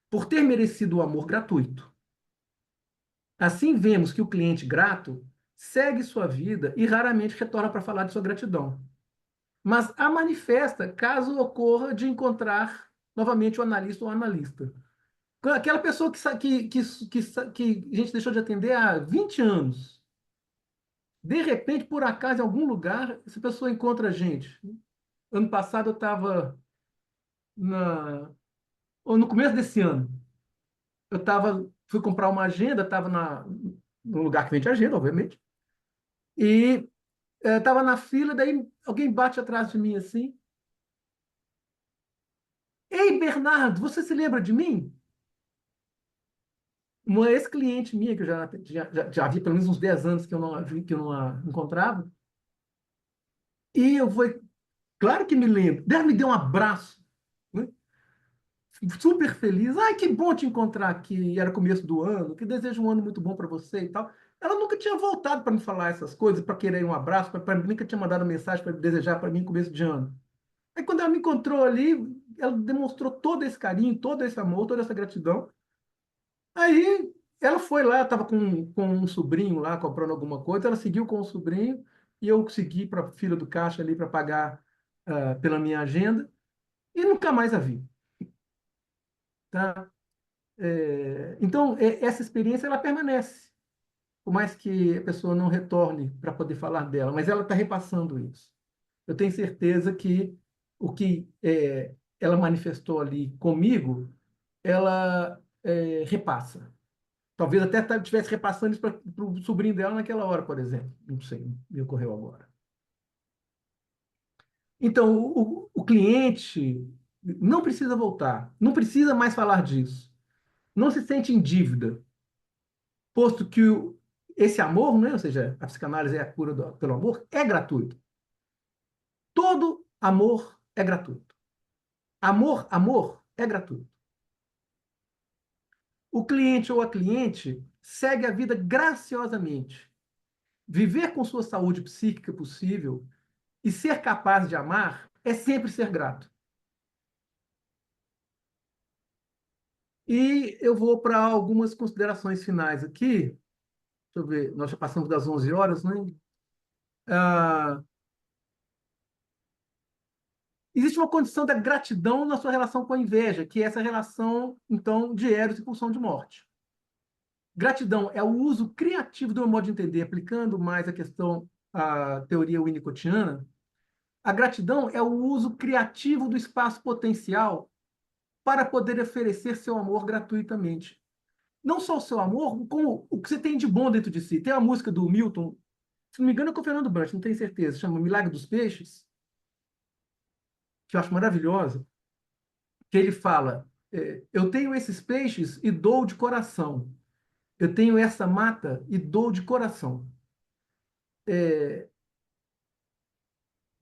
por ter merecido o amor gratuito. Assim, vemos que o cliente grato segue sua vida e raramente retorna para falar de sua gratidão, mas a manifesta caso ocorra de encontrar novamente o analista ou analista. Aquela pessoa que a gente deixou de atender há 20 anos. De repente, por acaso, em algum lugar, essa pessoa encontra a gente. Ano passado eu estava ou no começo desse ano, fui comprar uma agenda, estava no lugar que vende agenda, obviamente, e estava na fila, daí alguém bate atrás de mim assim. Ei, Bernardo, você se lembra de mim? Uma ex-cliente minha, que eu já havia pelo menos uns 10 anos que eu não a encontrava. E eu fui, claro que me lembro. Ela me deu um abraço, né? super feliz. Ai, que bom te encontrar aqui. Era começo do ano, que desejo um ano muito bom para você e tal. Ela nunca tinha voltado para me falar essas coisas, para querer um abraço, nunca tinha mandado mensagem para desejar para mim começo de ano. Aí quando ela me encontrou ali, ela demonstrou todo esse carinho, todo esse amor, toda essa gratidão. Aí ela foi lá, estava com um sobrinho lá comprando alguma coisa, ela seguiu com o sobrinho e eu segui para a fila do caixa ali para pagar pela minha agenda e nunca mais a vi, tá? Então, essa experiência ela permanece, por mais que a pessoa não retorne para poder falar dela, mas ela está repassando isso. Eu tenho certeza que o que ela manifestou ali comigo, ela repassa. Talvez até estivesse repassando isso para o sobrinho dela naquela hora, por exemplo. Não sei, me ocorreu agora. Então, o cliente não precisa voltar, não precisa mais falar disso. Não se sente em dívida, posto que esse amor, né, ou seja, a psicanálise é a cura pelo amor, é gratuito. Todo amor é gratuito. Amor é gratuito. O cliente ou a cliente segue a vida graciosamente. Viver com sua saúde psíquica possível e ser capaz de amar é sempre ser grato. E eu vou para algumas considerações finais aqui. Deixa eu ver, nós já passamos das 11 horas, né? Ah, existe uma condição da gratidão na sua relação com a inveja, que é essa relação, então, de Eros e pulsão de morte. Gratidão é o uso criativo do meu modo de entender, aplicando mais a questão, a teoria winnicottiana. A gratidão é o uso criativo do espaço potencial para poder oferecer seu amor gratuitamente. Não só o seu amor, como o que você tem de bom dentro de si. Tem a música do Milton, se não me engano é com o Fernando Brant, não tenho certeza, chama Milagre dos Peixes, que eu acho maravilhosa, que ele fala, eu tenho esses peixes e dou de coração. Eu tenho essa mata e dou de coração. É,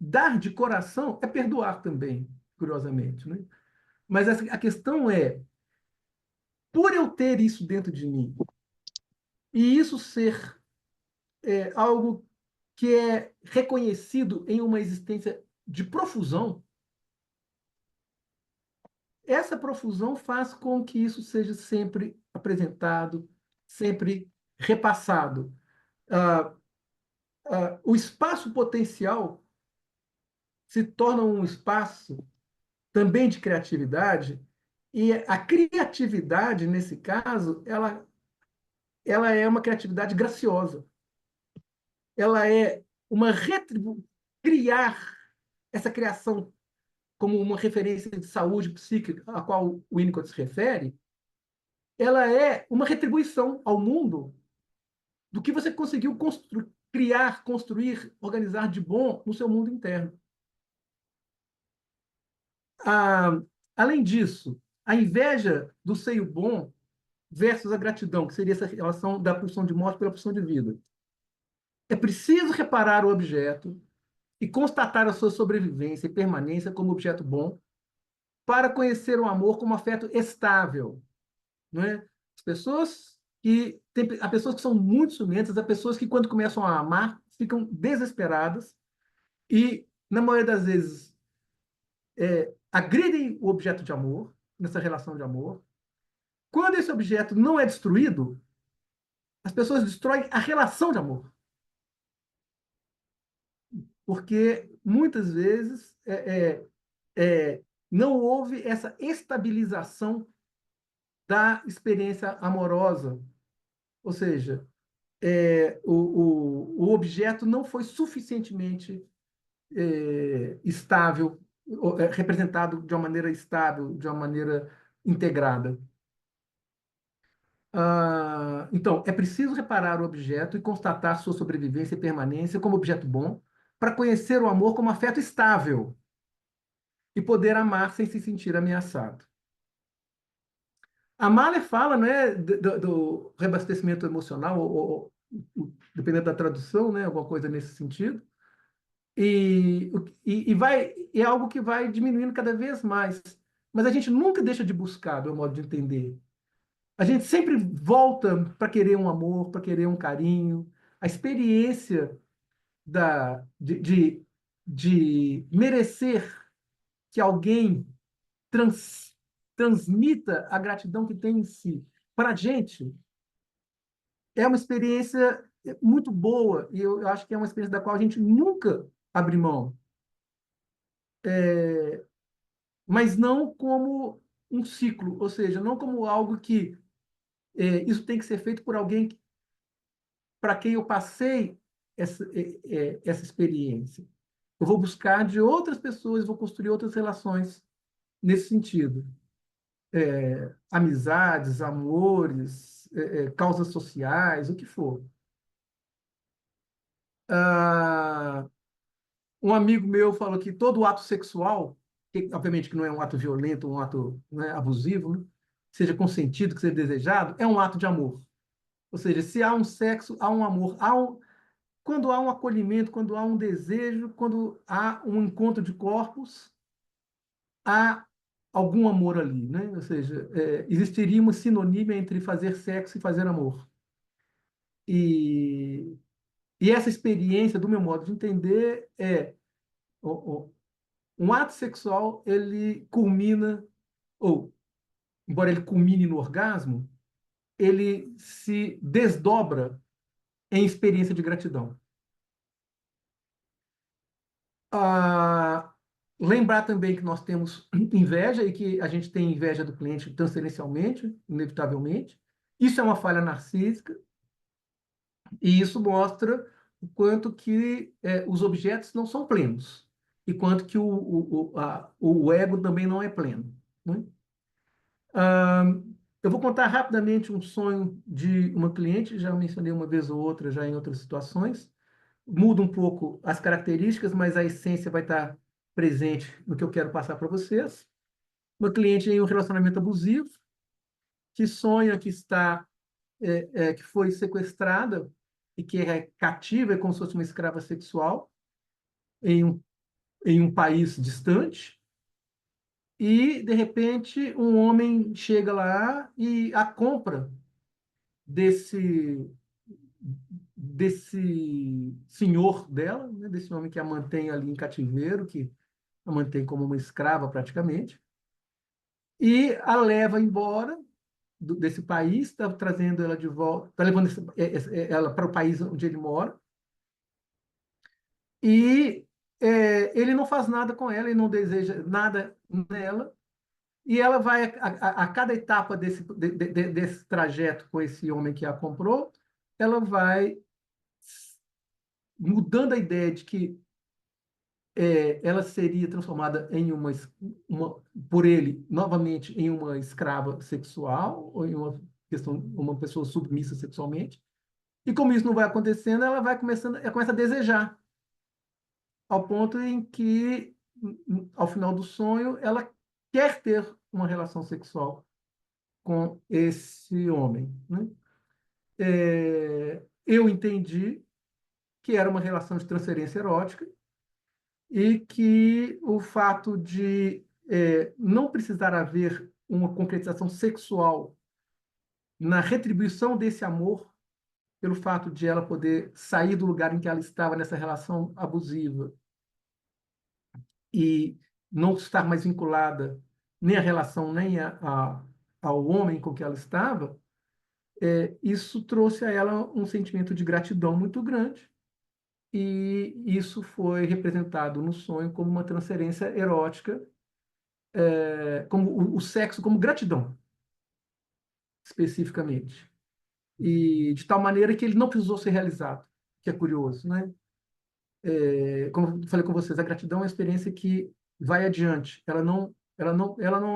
dar de coração é perdoar também, curiosamente, né? Mas a questão é, por eu ter isso dentro de mim, e isso ser algo que é reconhecido em uma existência de profusão, essa profusão faz com que isso seja sempre apresentado, sempre repassado. Ah, o espaço potencial se torna um espaço também de criatividade, e a criatividade, nesse caso, ela é uma criatividade graciosa. Ela é uma criar essa criação como uma referência de saúde psíquica a qual o Winnicott se refere, ela é uma retribuição ao mundo do que você conseguiu criar, construir, organizar de bom no seu mundo interno. Ah, além disso, a inveja do seio bom versus a gratidão, que seria essa relação da pulsão de morte pela pulsão de vida. É preciso reparar o objeto e constatar a sua sobrevivência e permanência como objeto bom para conhecer o amor como afeto estável, não é? Há pessoas que são muito ciumentas, há pessoas que quando começam a amar ficam desesperadas e na maioria das vezes agridem o objeto de amor nessa relação de amor. Quando esse objeto não é destruído, as pessoas destroem a relação de amor, porque muitas vezes não houve essa estabilização da experiência amorosa, ou seja, o objeto não foi suficientemente estável, representado de uma maneira estável, de uma maneira integrada. Então, é preciso reparar o objeto e constatar sua sobrevivência e permanência como objeto bom, para conhecer o amor como afeto estável e poder amar sem se sentir ameaçado. A Mahler fala, né, do reabastecimento emocional, dependendo da tradução, né, alguma coisa nesse sentido, e é algo que vai diminuindo cada vez mais. mas a gente nunca deixa de buscar, do meu modo de entender. A gente sempre volta para querer um amor, para querer um carinho. A experiência de merecer que alguém trans, transmita a gratidão que tem em si para a gente é uma experiência muito boa e eu acho que é uma experiência da qual a gente nunca abre mão, mas não como um ciclo, ou seja, não como algo que isso tem que ser feito por alguém para quem eu passei essa experiência. Eu vou buscar de outras pessoas, vou construir outras relações nesse sentido. Amizades, amores, causas sociais, o que for. Ah, um amigo meu falou que todo ato sexual, que, obviamente que não é um ato violento, um ato, né, abusivo, né, seja consentido, que seja desejado, é um ato de amor. Ou seja, se há um sexo, há um amor. Quando há um acolhimento, quando há um desejo, quando há um encontro de corpos, há algum amor ali, né? Ou seja, existiria uma sinonímia entre fazer sexo e fazer amor. E, e essa experiência, do meu modo de entender, um ato sexual, ele culmina, ou, embora ele culmine no orgasmo, ele se desdobra em experiência de gratidão. Ah, lembrar também que nós temos inveja e que a gente tem inveja do cliente transferencialmente, inevitavelmente. Isso é uma falha narcísica e isso mostra o quanto que os objetos não são plenos e quanto que o ego também não é pleno, né? Ah, eu vou contar rapidamente um sonho de uma cliente, já mencionei uma vez ou outra, já em outras situações. Muda um pouco as características, mas a essência vai estar presente no que eu quero passar para vocês. Uma cliente em um relacionamento abusivo, que sonha que que foi sequestrada e que é cativa, é como se fosse uma escrava sexual em em um país distante. E, de repente, um homem chega lá e a compra desse, desse senhor dela, né, desse homem que a mantém ali em cativeiro, que a mantém como uma escrava praticamente, e a leva embora desse país, está trazendo ela de volta, está levando ela para o país onde ele mora, e ele não faz nada com ela, ele não deseja nada nela, e ela vai, a cada etapa desse trajeto com esse homem que a comprou, ela vai mudando a ideia de que ela seria transformada em por ele, novamente, em uma escrava sexual, ou em uma pessoa submissa sexualmente. E como isso não vai acontecendo, ela vai começa a desejar, ao ponto em que, ao final do sonho, ela quer ter uma relação sexual com esse homem, né? Eu entendi que era uma relação de transferência erótica, e que o fato de não precisar haver uma concretização sexual na retribuição desse amor, pelo fato de ela poder sair do lugar em que ela estava nessa relação abusiva e não estar mais vinculada nem à relação, nem ao homem com que ela estava, isso trouxe a ela um sentimento de gratidão muito grande. E isso foi representado no sonho como uma transferência erótica, como o sexo como gratidão, especificamente. E de tal maneira que ele não precisou ser realizado, que é curioso, né? Como eu falei com vocês, a gratidão é uma experiência que vai adiante. Ela não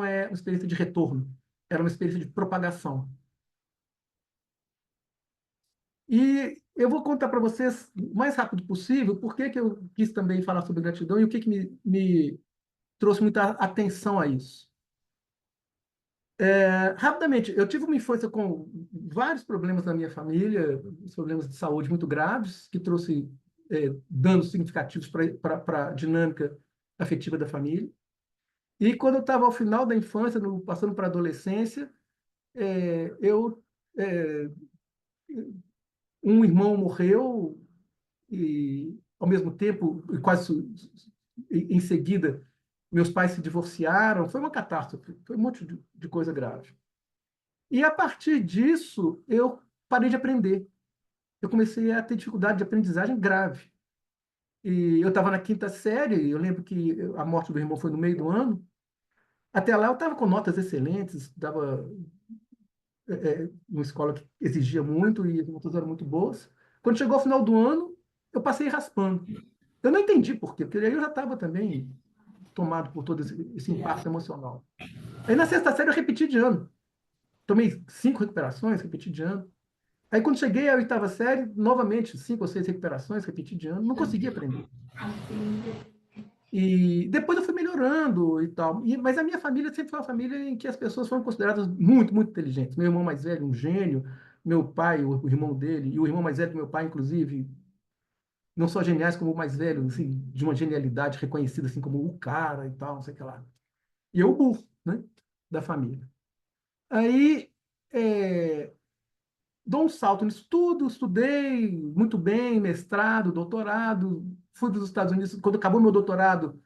é uma experiência de retorno. Ela é uma experiência de propagação. E eu vou contar para vocês o mais rápido possível por que que eu quis também falar sobre gratidão e o que que me trouxe muita atenção a isso. Rapidamente, eu tive uma infância com vários problemas na minha família, problemas de saúde muito graves, que trouxe danos significativos para a dinâmica afetiva da família. E quando eu estava ao final da infância, passando para a adolescência, eu um irmão morreu e, ao mesmo tempo, e em seguida, meus pais se divorciaram. Foi uma catástrofe, foi um monte de coisa grave. E, a partir disso, eu parei de aprender. Eu comecei a ter dificuldade de aprendizagem grave. E eu estava na quinta série, eu lembro que a morte do irmão foi no meio do ano. Até lá eu estava com notas excelentes, estava numa escola que exigia muito e as notas eram muito boas. Quando chegou ao final do ano, eu passei raspando. Eu não entendi por quê, porque aí eu já estava também tomado por todo esse impacto emocional. Aí na sexta série eu repeti de ano. Tomei 5 recuperações, repeti de ano. Aí quando cheguei à oitava série, novamente, 5 ou 6 recuperações, repeti de ano. Não consegui aprender. E depois eu fui melhorando e tal. Mas a minha família sempre foi uma família em que as pessoas foram consideradas muito, muito inteligentes. Meu irmão mais velho, um gênio. Meu pai, o irmão dele, e o irmão mais velho do meu pai, inclusive, não só geniais como o mais velho, assim, de uma genialidade reconhecida assim como o cara e tal, não sei o que lá. E eu, o burro, né, da família. Aí, é, dou um salto nisso tudo, estudei muito bem, mestrado, doutorado, fui para os Estados Unidos. Quando acabou meu doutorado,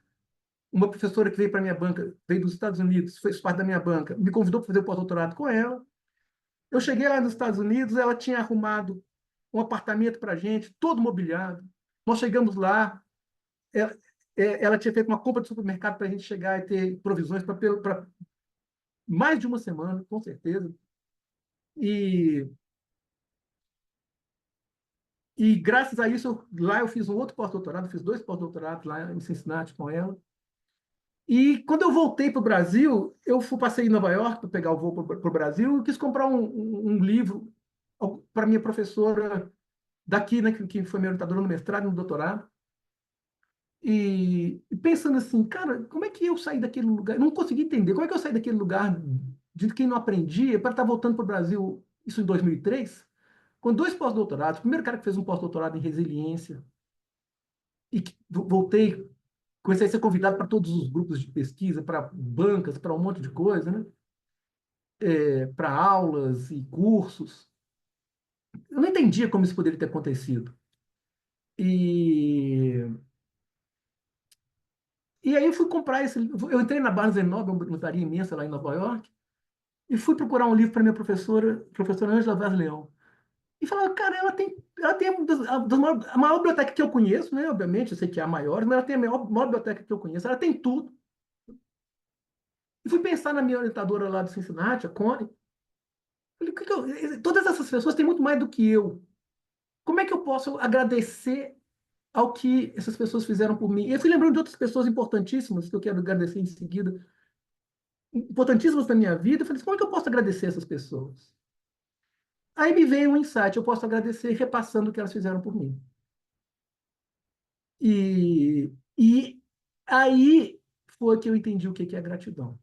uma professora que veio para minha banca, veio dos Estados Unidos, fez parte da minha banca, me convidou para fazer o pós-doutorado com ela. Eu cheguei lá nos Estados Unidos, ela tinha arrumado um apartamento para a gente, todo mobiliado. Nós chegamos lá, ela, ela tinha feito uma compra de supermercado para a gente chegar e ter provisões para mais de uma semana, com certeza. E, e graças a isso, lá eu fiz um outro pós-doutorado, fiz 2 pós-doutorados lá em Cincinnati com ela. E quando eu voltei para o Brasil, passei em Nova York para pegar o voo para o Brasil e quis comprar um livro para minha professora daqui, né, que foi minha orientadora no mestrado e no doutorado. E pensando assim, cara, como é que eu saí daquele lugar? Não consegui entender. Como é que eu saí daquele lugar de quem não aprendia para estar voltando para o Brasil, isso em 2003, com 2 pós-doutorados. O primeiro cara que fez um pós-doutorado em resiliência e que voltei, comecei a ser convidado para todos os grupos de pesquisa, para bancas, para um monte de coisa, né? Para aulas e cursos. Eu não entendia como isso poderia ter acontecido. E, e aí eu fui comprar esse livro. Eu entrei na Barnes Noble, uma livraria imensa lá em Nova York, e fui procurar um livro para minha professora Ângela Vaz Leão. E falava, cara, ela tem a maior biblioteca que eu conheço, né? Obviamente, eu sei que é a maior, mas ela tem a maior biblioteca que eu conheço. Ela tem tudo. E fui pensar na minha orientadora lá do Cincinnati, a Connie. Falei, todas essas pessoas têm muito mais do que eu. Como é que eu posso agradecer ao que essas pessoas fizeram por mim? E eu fui lembrando de outras pessoas importantíssimas, que eu quero agradecer em seguida, importantíssimas na minha vida. Eu falei, como é que eu posso agradecer essas pessoas? Aí me veio um insight, eu posso agradecer repassando o que elas fizeram por mim. E aí foi que eu entendi o que é gratidão.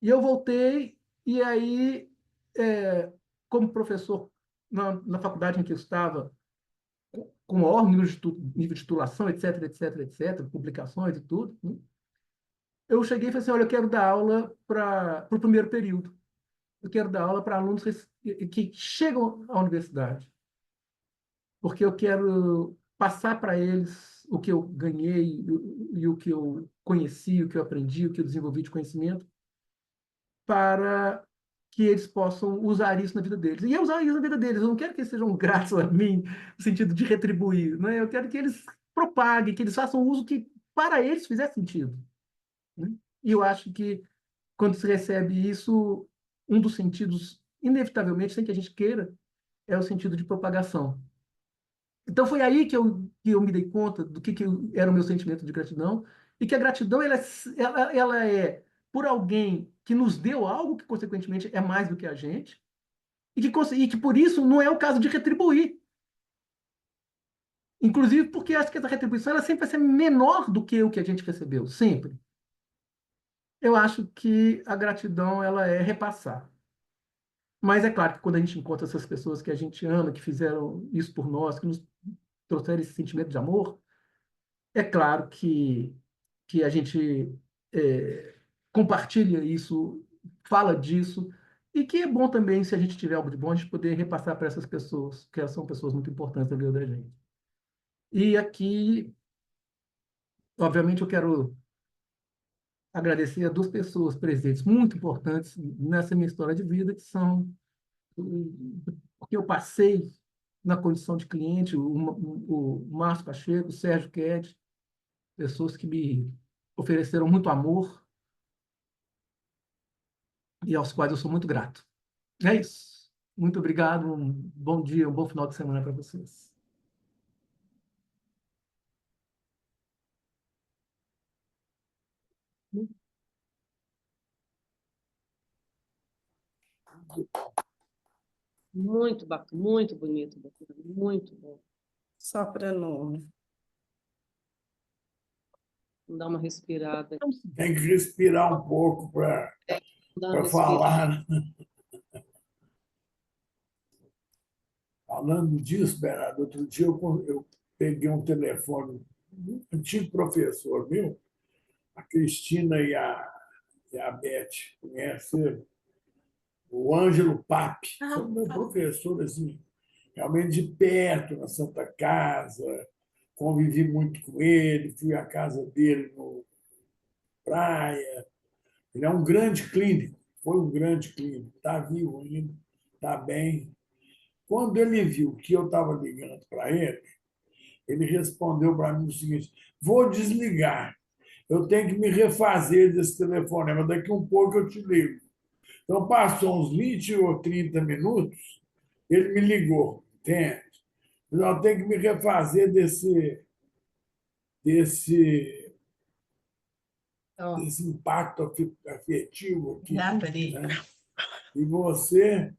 E eu voltei, e aí, é, como professor na faculdade em que eu estava, com maior nível de titulação, etc, etc, etc, publicações e tudo, né? Eu cheguei e falei assim, olha, eu quero dar aula para o primeiro período. Eu quero dar aula para alunos que chegam à universidade, porque eu quero passar para eles o que eu ganhei e o que eu conheci, o que eu aprendi, o que eu desenvolvi de conhecimento, para que eles possam usar isso na vida deles. E eu usar isso na vida deles. Eu não quero que eles sejam gratos a mim, no sentido de retribuir. Né? Eu quero que eles propaguem, que eles façam o uso que para eles fizer sentido. Né? E eu acho que quando se recebe isso, um dos sentidos, inevitavelmente, sem que a gente queira, é o sentido de propagação. Então foi aí que eu me dei conta do que era o meu sentimento de gratidão e que a gratidão ela é por alguém que nos deu algo que consequentemente é mais do que a gente e que por isso não é o caso de retribuir. Inclusive porque acho que essa retribuição ela sempre vai ser menor do que o que a gente recebeu, sempre. Eu acho que a gratidão ela é repassar. Mas é claro que quando a gente encontra essas pessoas que a gente ama, que fizeram isso por nós, que nos trouxeram esse sentimento de amor, é claro que a gente compartilha isso, fala disso, e que é bom também, se a gente tiver algo de bom, a gente poder repassar para essas pessoas, que elas são pessoas muito importantes na vida da gente. E aqui, obviamente, eu quero agradecer a duas pessoas presentes muito importantes nessa minha história de vida, que são porque eu passei na condição de cliente, o Márcio Pacheco, o Sérgio Ked, pessoas que me ofereceram muito amor e aos quais eu sou muito grato. É isso. Muito obrigado, um bom dia, um bom final de semana para vocês. Muito bacana, muito bonito, bacana, muito bom. Só para não. Vamos dar uma respirada. Tem que respirar um pouco para Dar uma respirada. falar. Falando disso, Bernardo, outro dia eu peguei um telefone de um antigo professor meu, a Cristina e a Beth, conhece o Ângelo Pape, foi meu professor, assim, realmente de perto, na Santa Casa, convivi muito com ele, fui à casa dele no praia. Ele é um grande clínico, foi um grande clínico, está vivo ainda, está bem. Quando ele viu que eu estava ligando para ele, ele respondeu para mim o seguinte: vou desligar, eu tenho que me refazer desse telefonema, daqui um pouco eu te ligo. Então, passou uns 20 ou 30 minutos, ele me ligou, entende? Eu tenho que me refazer desse esse impacto afetivo aqui. Né? E você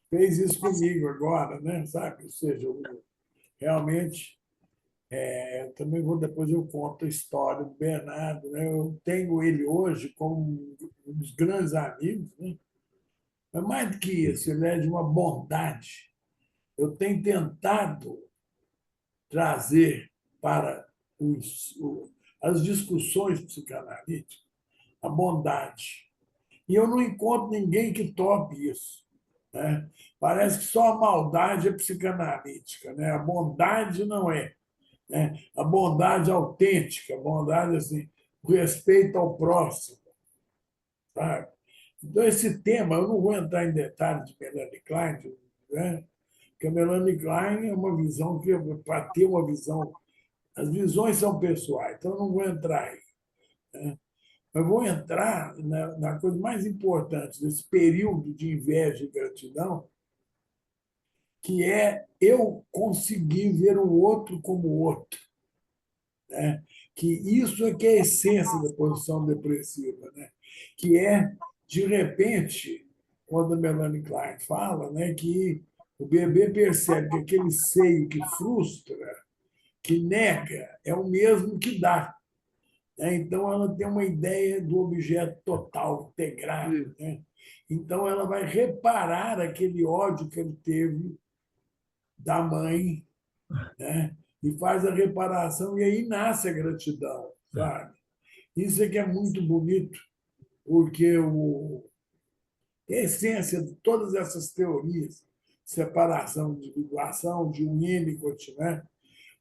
fez isso comigo agora, né? Sabe? Ou seja, realmente, também vou depois eu conto a história do Bernardo. Né? Eu tenho ele hoje como um dos grandes amigos, né? Mas mais do que isso, ele é de uma bondade. Eu tenho tentado trazer para as discussões psicanalíticas a bondade. E eu não encontro ninguém que tope isso. Né? Parece que só a maldade é psicanalítica, né? A bondade não é. Né? A bondade autêntica, a bondade assim, o respeito ao próximo. Sabe? Então, esse tema, eu não vou entrar em detalhes de Melanie Klein, né? Porque a Melanie Klein é uma visão que, para ter uma visão, as visões são pessoais, então eu não vou entrar aí. Né? Eu vou entrar na coisa mais importante desse período de inveja e gratidão, que é eu conseguir ver o outro como outro. Né? Que isso é que é a essência da posição depressiva. Né? Que é, de repente, quando a Melanie Klein fala, né, que o bebê percebe que aquele seio que frustra, que nega, é o mesmo que dá. Né? Então, ela tem uma ideia do objeto total, integrado. Né? Então, ela vai reparar aquele ódio que ele teve da mãe, né? E faz a reparação, e aí nasce a gratidão. Sabe? Isso é que é muito bonito, porque a essência de todas essas teorias, separação, individuação, de Winnicott, né?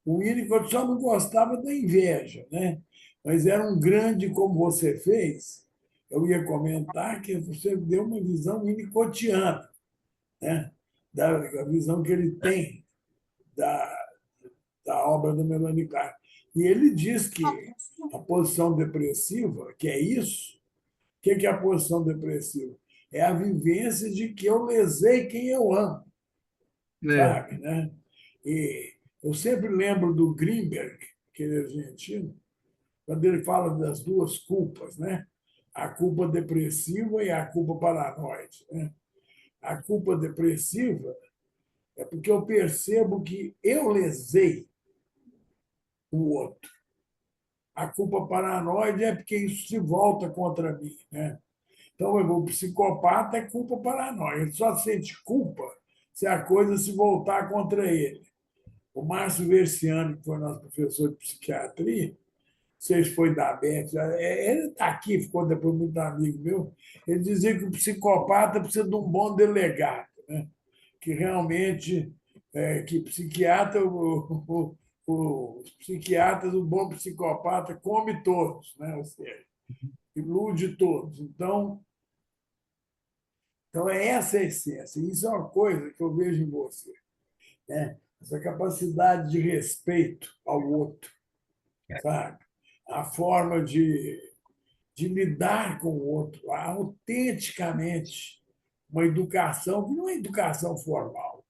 O Winnicott só não gostava da inveja, né? Mas era um grande, como você fez. Eu ia comentar que você deu uma visão winnicottiana, né? Da visão que ele tem da obra do Melanie Klein. E ele diz que a posição depressiva, que é isso, o que é a posição depressiva? É a vivência de que eu lesei quem eu amo, sabe? Né? E eu sempre lembro do Greenberg, que ele é argentino, quando ele fala das duas culpas, né? A culpa depressiva e a culpa paranoide. Né? A culpa depressiva é porque eu percebo que eu lesei o outro. A culpa paranoide é porque isso se volta contra mim. Né? Então, o psicopata é culpa paranoide. Ele só sente culpa se a coisa se voltar contra ele. O Márcio Versiani, que foi nosso professor de psiquiatria, sei se foi da Beth, ele está aqui, ficou depois muito amigo meu, ele dizia que o psicopata precisa de um bom delegado, né? Que realmente, que psiquiatra, os psiquiatras, o bom psicopata come todos, né? Ou seja, ilude todos. Então, é essa a essência. Isso é uma coisa que eu vejo em você, né? Essa capacidade de respeito ao outro, sabe? A forma de lidar com o outro, autenticamente, uma educação que não é educação formal,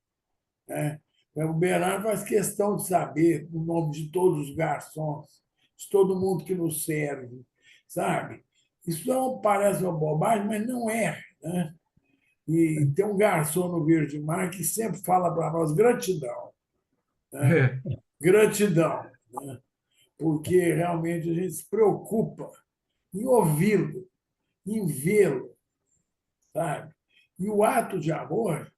né? O Bernardo faz questão de saber o nome de todos os garçons, de todo mundo que nos serve, sabe? Isso não parece uma bobagem, mas não é, né? E tem um garçom no Verde Mar que sempre fala para nós gratidão, né? É, Gratidão, né? Porque realmente a gente se preocupa em ouvi-lo, em vê-lo, sabe? E o ato de amor,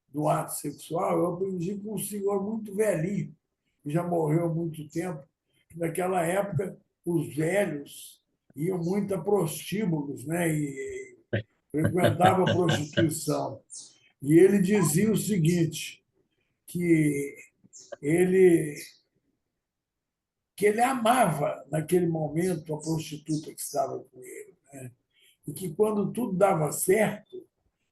do ato sexual, eu aprendi com um senhor muito velhinho, que já morreu há muito tempo, que naquela época os velhos iam muito a prostíbulos, né? E frequentavam a prostituição. E ele dizia o seguinte, que ele amava, naquele momento, a prostituta que estava com ele, né? E que, quando tudo dava certo,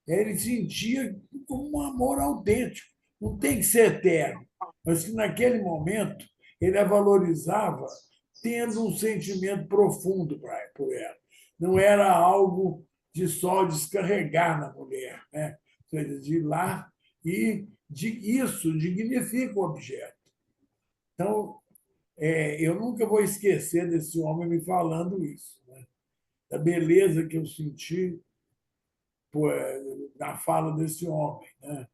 ele sentia como um amor autêntico. Não tem que ser eterno, mas que, naquele momento, ele a valorizava tendo um sentimento profundo por ela. Não era algo de só descarregar na mulher, né? Ou seja, de ir lá e isso dignifica o objeto. Então, eu nunca vou esquecer desse homem me falando isso, né? Da beleza que eu senti na fala desse homem, né?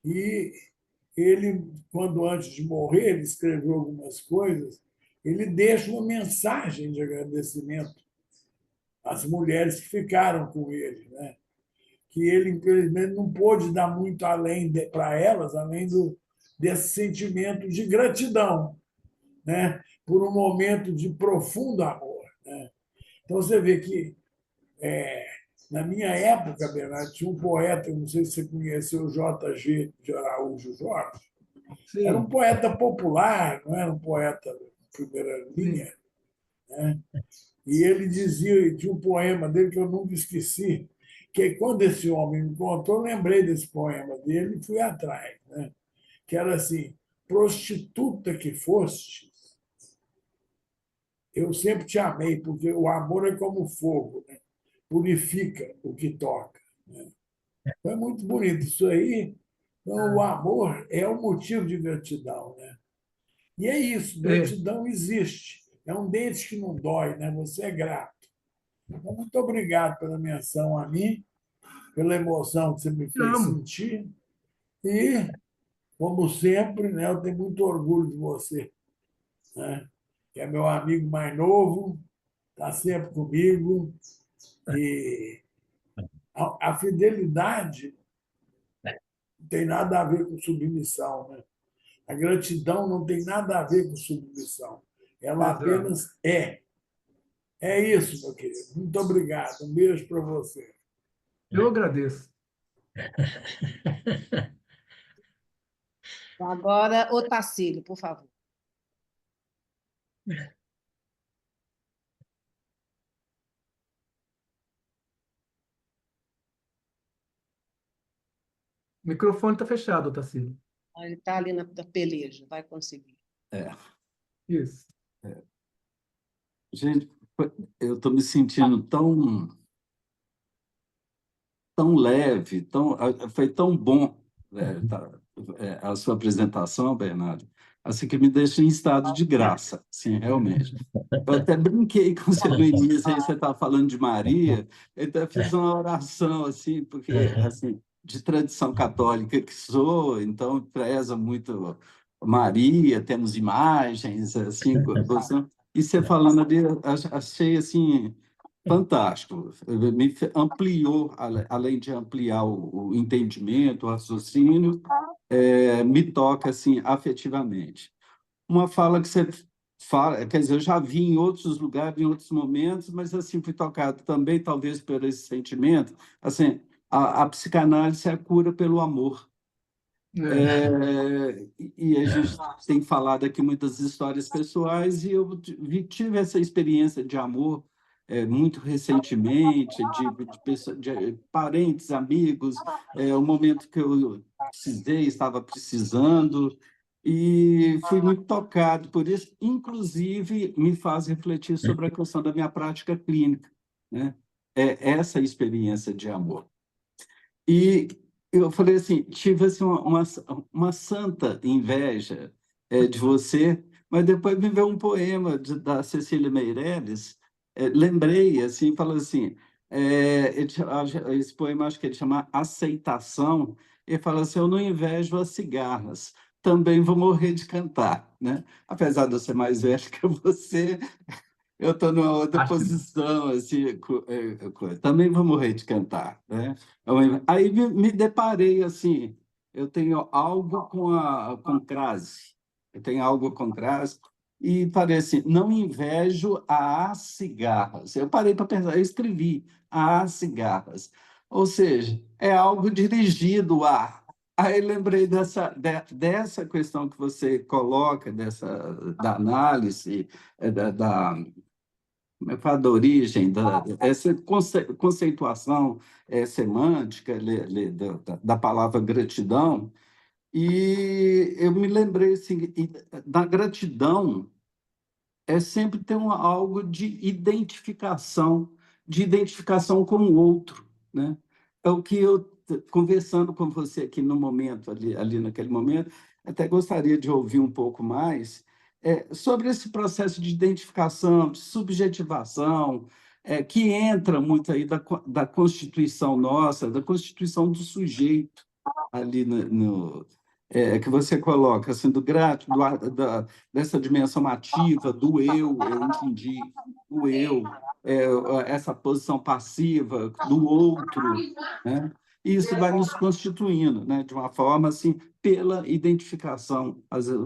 E ele, quando antes de morrer, ele escreveu algumas coisas, ele deixa uma mensagem de agradecimento às mulheres que ficaram com ele, né? Que ele, infelizmente, não pôde dar muito além para elas, além desse sentimento de gratidão, né? Por um momento de profundo amor, né? Então, você vê que, na minha época, Bernardo, tinha um poeta, não sei se você conheceu, o J.G. de Araújo Jorge. Era um sim, poeta popular, não era um poeta de primeira sim. linha, né? E ele dizia, tinha um poema dele que eu nunca esqueci, que quando esse homem me contou, eu lembrei desse poema dele e fui atrás, né? Que era assim: prostituta que foste, eu sempre te amei, porque o amor é como fogo, né? Purifica o que toca, né? Então, é muito bonito isso aí. Então, o amor é o motivo de gratidão, né? E é isso, É, gratidão existe. É um dente que não dói, né? Você é grato. Então, muito obrigado pela menção a mim, pela emoção que você me te fez amo. sentir. E, como sempre, né, eu tenho muito orgulho de você, né? Que é meu amigo mais novo, está sempre comigo. E a fidelidade não tem nada a ver com submissão, né? A gratidão não tem nada a ver com submissão. Ela Exato. apenas é. É isso, meu querido. Muito obrigado. Um beijo para você. Eu agradeço. Agora, o Tacílio, por favor. O microfone está fechado, Tarsila. Ele está ali na peleja, vai conseguir. É, Isso. gente, eu estou me sentindo tão leve, foi tão bom, a sua apresentação, Bernardo, assim que me deixa em estado de graça, sim, realmente. Eu até brinquei com você no início, aí você estava falando de Maria, eu até fiz uma oração, assim, porque, assim, de tradição católica que sou, então preza muito Maria, temos imagens, assim, e você falando ali, eu achei, assim, fantástico. Me ampliou, além de ampliar o entendimento, o raciocínio, me toca, assim, afetivamente. Uma fala que você quer dizer, eu já vi em outros lugares, em outros momentos, mas assim fui tocado também, talvez por esse sentimento. Assim, a psicanálise é a cura pelo amor. E a gente tem falado aqui muitas histórias pessoais e eu tive essa experiência de amor muito recentemente, de parentes, amigos, o momento que eu precisei, estava precisando, e fui muito tocado por isso, inclusive me faz refletir sobre a questão da minha prática clínica, né? Essa experiência de amor. E eu falei assim, tive assim, uma santa inveja de você, mas depois me veio um poema da Cecília Meirelles, lembrei, assim, falou assim, esse poema acho que ele chama Aceitação, e fala assim, eu não invejo as cigarras, também vou morrer de cantar, né? Apesar de eu ser mais velho que você, eu estou numa outra Acho que posição, assim, também vou morrer de cantar, né? Aí me deparei, assim, eu tenho algo com crase, eu tenho algo com crase, e parece, assim, não invejo as cigarras. Eu parei para pensar, eu escrevi as cigarras, ou seja, é algo dirigido a... Aí lembrei dessa questão que você coloca, da análise, como é que fala, da origem, essa conceituação semântica da palavra gratidão, e eu me lembrei assim, da gratidão sempre ter algo de identificação com o outro, né? É o que eu, conversando com você aqui no momento, ali naquele momento, até gostaria de ouvir um pouco mais sobre esse processo de identificação, de subjetivação, que entra muito aí da Constituição nossa, da Constituição do sujeito, ali que você coloca, assim, do grato, dessa dimensão ativa, do eu entendi, do eu, essa posição passiva, do outro, né? E isso vai nos constituindo, né, de uma forma assim, pela identificação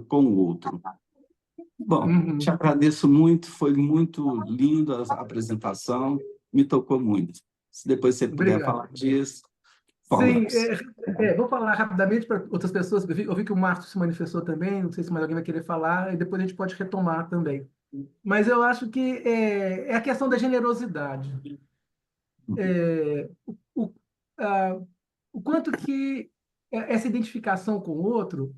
com o outro. Bom, te agradeço muito, foi muito lindo a apresentação, me tocou muito. Se depois você puder Obrigado. falar disso, Sim, falar. vou falar rapidamente para outras pessoas. Eu vi que o Márcio se manifestou também, não sei se mais alguém vai querer falar, e depois a gente pode retomar também. Mas eu acho que é a questão da generosidade. O, a- o quanto que essa identificação com o outro,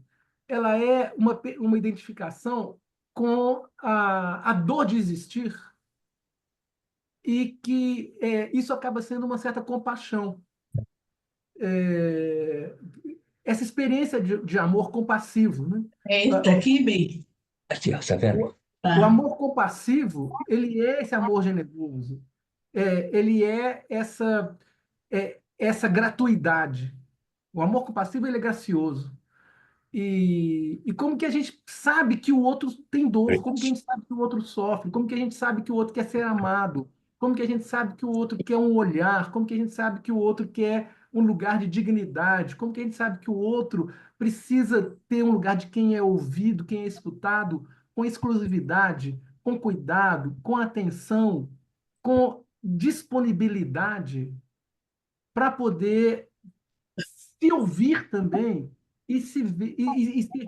ela é uma identificação com a dor de existir e que isso acaba sendo uma certa compaixão. É, essa experiência de amor compassivo, né? Eita, aqui, bem. Aqui, ó, tá vendo? O amor compassivo, ele é esse amor generoso, ele é essa gratuidade. O amor compassivo, ele é gracioso. E como que a gente sabe que o outro tem dor? Como que a gente sabe que o outro sofre? Como que a gente sabe que o outro quer ser amado? Como que a gente sabe que o outro quer um olhar? Como que a gente sabe que o outro quer um lugar de dignidade? Como que a gente sabe que o outro precisa ter um lugar de quem é ouvido, quem é escutado, com exclusividade, com cuidado, com atenção, com disponibilidade para poder se ouvir também e se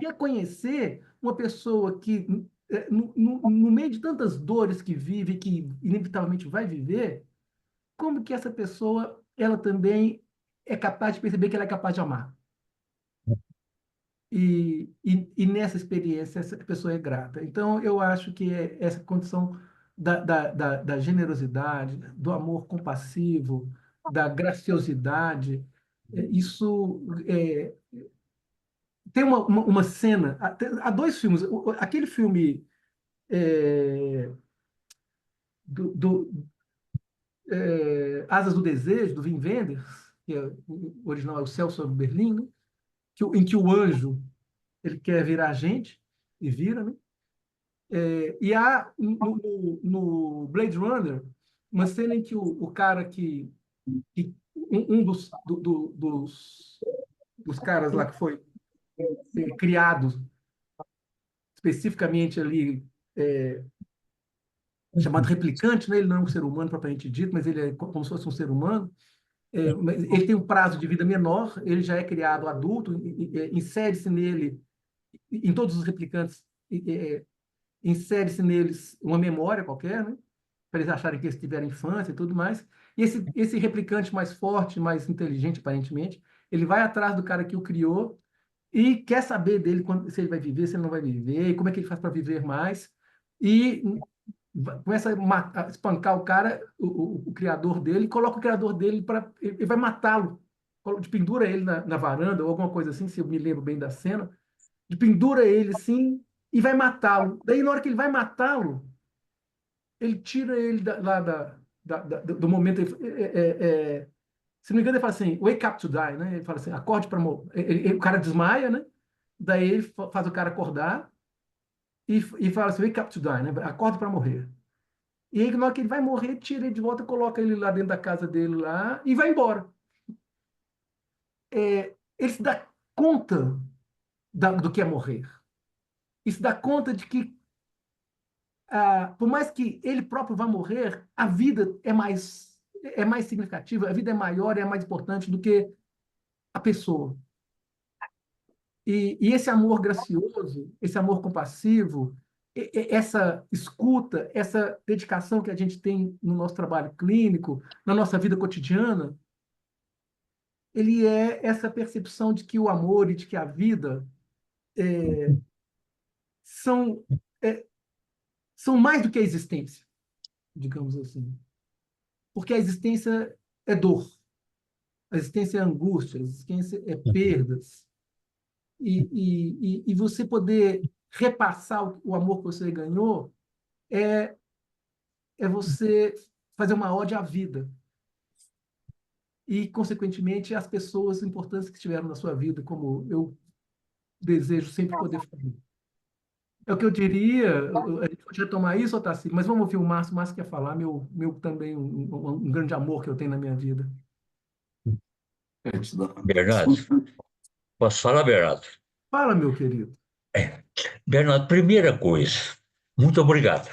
reconhecer uma pessoa que, no meio de tantas dores que vive, que inevitavelmente vai viver, como que essa pessoa, ela também é capaz de perceber que ela é capaz de amar. E nessa experiência, essa pessoa é grata. Então, eu acho que essa condição da generosidade, do amor compassivo, da graciosidade, isso tem uma cena. Há dois filmes. Aquele filme é, do Asas do Desejo, do Wim Wenders, que o original é O Céu sobre Berlim, né? Em que o anjo ele quer virar gente, e vira, né? E há no Blade Runner uma cena em que o cara que um dos caras lá que foi criado especificamente ali chamado replicante, né? Ele não é um ser humano propriamente dito, mas ele é como se fosse um ser humano. Mas ele tem um prazo de vida menor, ele já é criado adulto, insere-se nele, em todos os replicantes, insere-se neles uma memória qualquer, né? Para eles acharem que eles tiveram infância e tudo mais. E esse replicante mais forte, mais inteligente, aparentemente, ele vai atrás do cara que o criou e quer saber dele se ele vai viver, se ele não vai viver, como é que ele faz para viver mais. E começa a espancar o cara, o criador dele, e coloca o criador dele para. Ele vai matá-lo. Pendura ele na varanda ou alguma coisa assim, se eu me lembro bem da cena. Pendura ele assim e vai matá-lo. Daí, na hora que ele vai matá-lo, ele tira ele do momento. Se não me engano, ele fala assim: Wake up to die, né? Ele fala assim: acorde para morrer. O cara desmaia, né? Daí ele faz o cara acordar e fala assim: Wake up to die, né? Acorde para morrer. E aí, na hora que ele vai morrer, tira ele de volta, coloca ele lá dentro da casa dele lá e vai embora. Ele se dá conta do que é morrer. E se dá conta de que, por mais que ele próprio vá morrer, a vida é mais significativa, a vida é maior, é mais importante do que a pessoa. E esse amor gracioso, esse amor compassivo, essa escuta, essa dedicação que a gente tem no nosso trabalho clínico, na nossa vida cotidiana, ele é essa percepção de que o amor e de que a vida são, é, são mais do que a existência, digamos assim. Porque a existência é dor, a existência é angústia, a existência é perdas. E você poder repassar o amor que você ganhou é você fazer uma ode à vida. E, consequentemente, às pessoas importantes que estiveram na sua vida, como eu desejo sempre poder fazer. É o que eu diria, a gente pode retomar isso, Otacílio, mas vamos ouvir o Márcio. O Márcio quer falar, meu também, um grande amor que eu tenho na minha vida. Bernardo, posso falar, Bernardo? Fala, meu querido. Bernardo, primeira coisa, muito obrigado.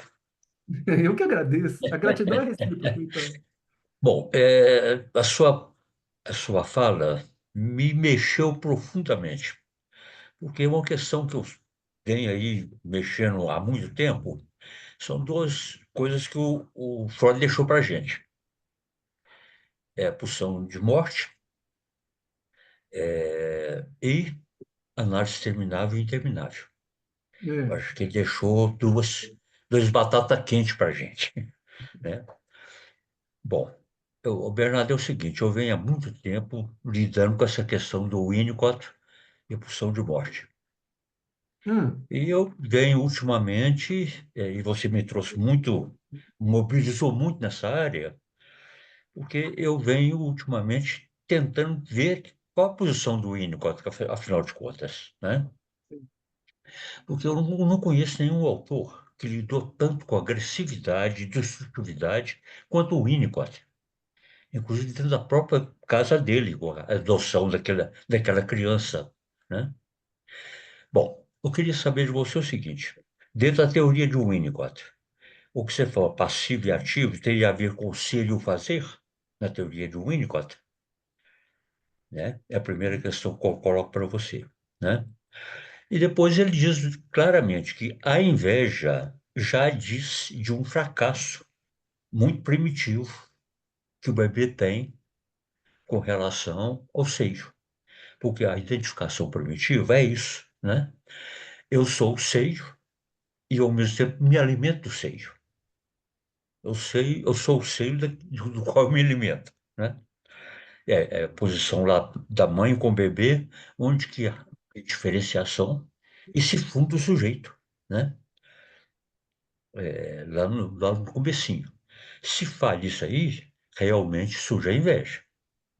Eu que agradeço. A gratidão é recíproca, então. Bom, a sua fala me mexeu profundamente, porque é uma questão que eu venho aí mexendo há muito tempo. São duas coisas que o Freud deixou para a gente. É a pulsão de morte, e análise terminável e interminável. Eu É. acho que ele deixou duas batatas quentes para a gente, né? Bom, o Bernardo, é o seguinte, eu venho há muito tempo lidando com essa questão do Winnicott e pulsão de morte. Hum, E eu venho ultimamente, e você me trouxe muito, mobilizou muito nessa área, porque eu venho ultimamente tentando ver qual a posição do Winnicott, afinal de contas, né? Porque eu não conheço nenhum autor que lidou tanto com agressividade e destrutividade quanto o Winnicott. Inclusive dentro da própria casa dele, com a adoção daquela criança, né? Bom, eu queria saber de você o seguinte: dentro da teoria de Winnicott, o que você fala passivo e ativo teria a ver com o ser e o fazer, na teoria de Winnicott, né? É a primeira questão que eu coloco para você, né? E depois ele diz claramente que a inveja já diz de um fracasso muito primitivo que o bebê tem com relação ao seio. Porque a identificação primitiva é isso, né? Eu sou o seio e, ao mesmo tempo, me alimento do seio. Eu sou o seio do qual eu me alimento, né? É a posição lá da mãe com o bebê, onde que há diferenciação e se funda o sujeito, né? Lá no comecinho. Se falha isso aí, realmente surge a inveja,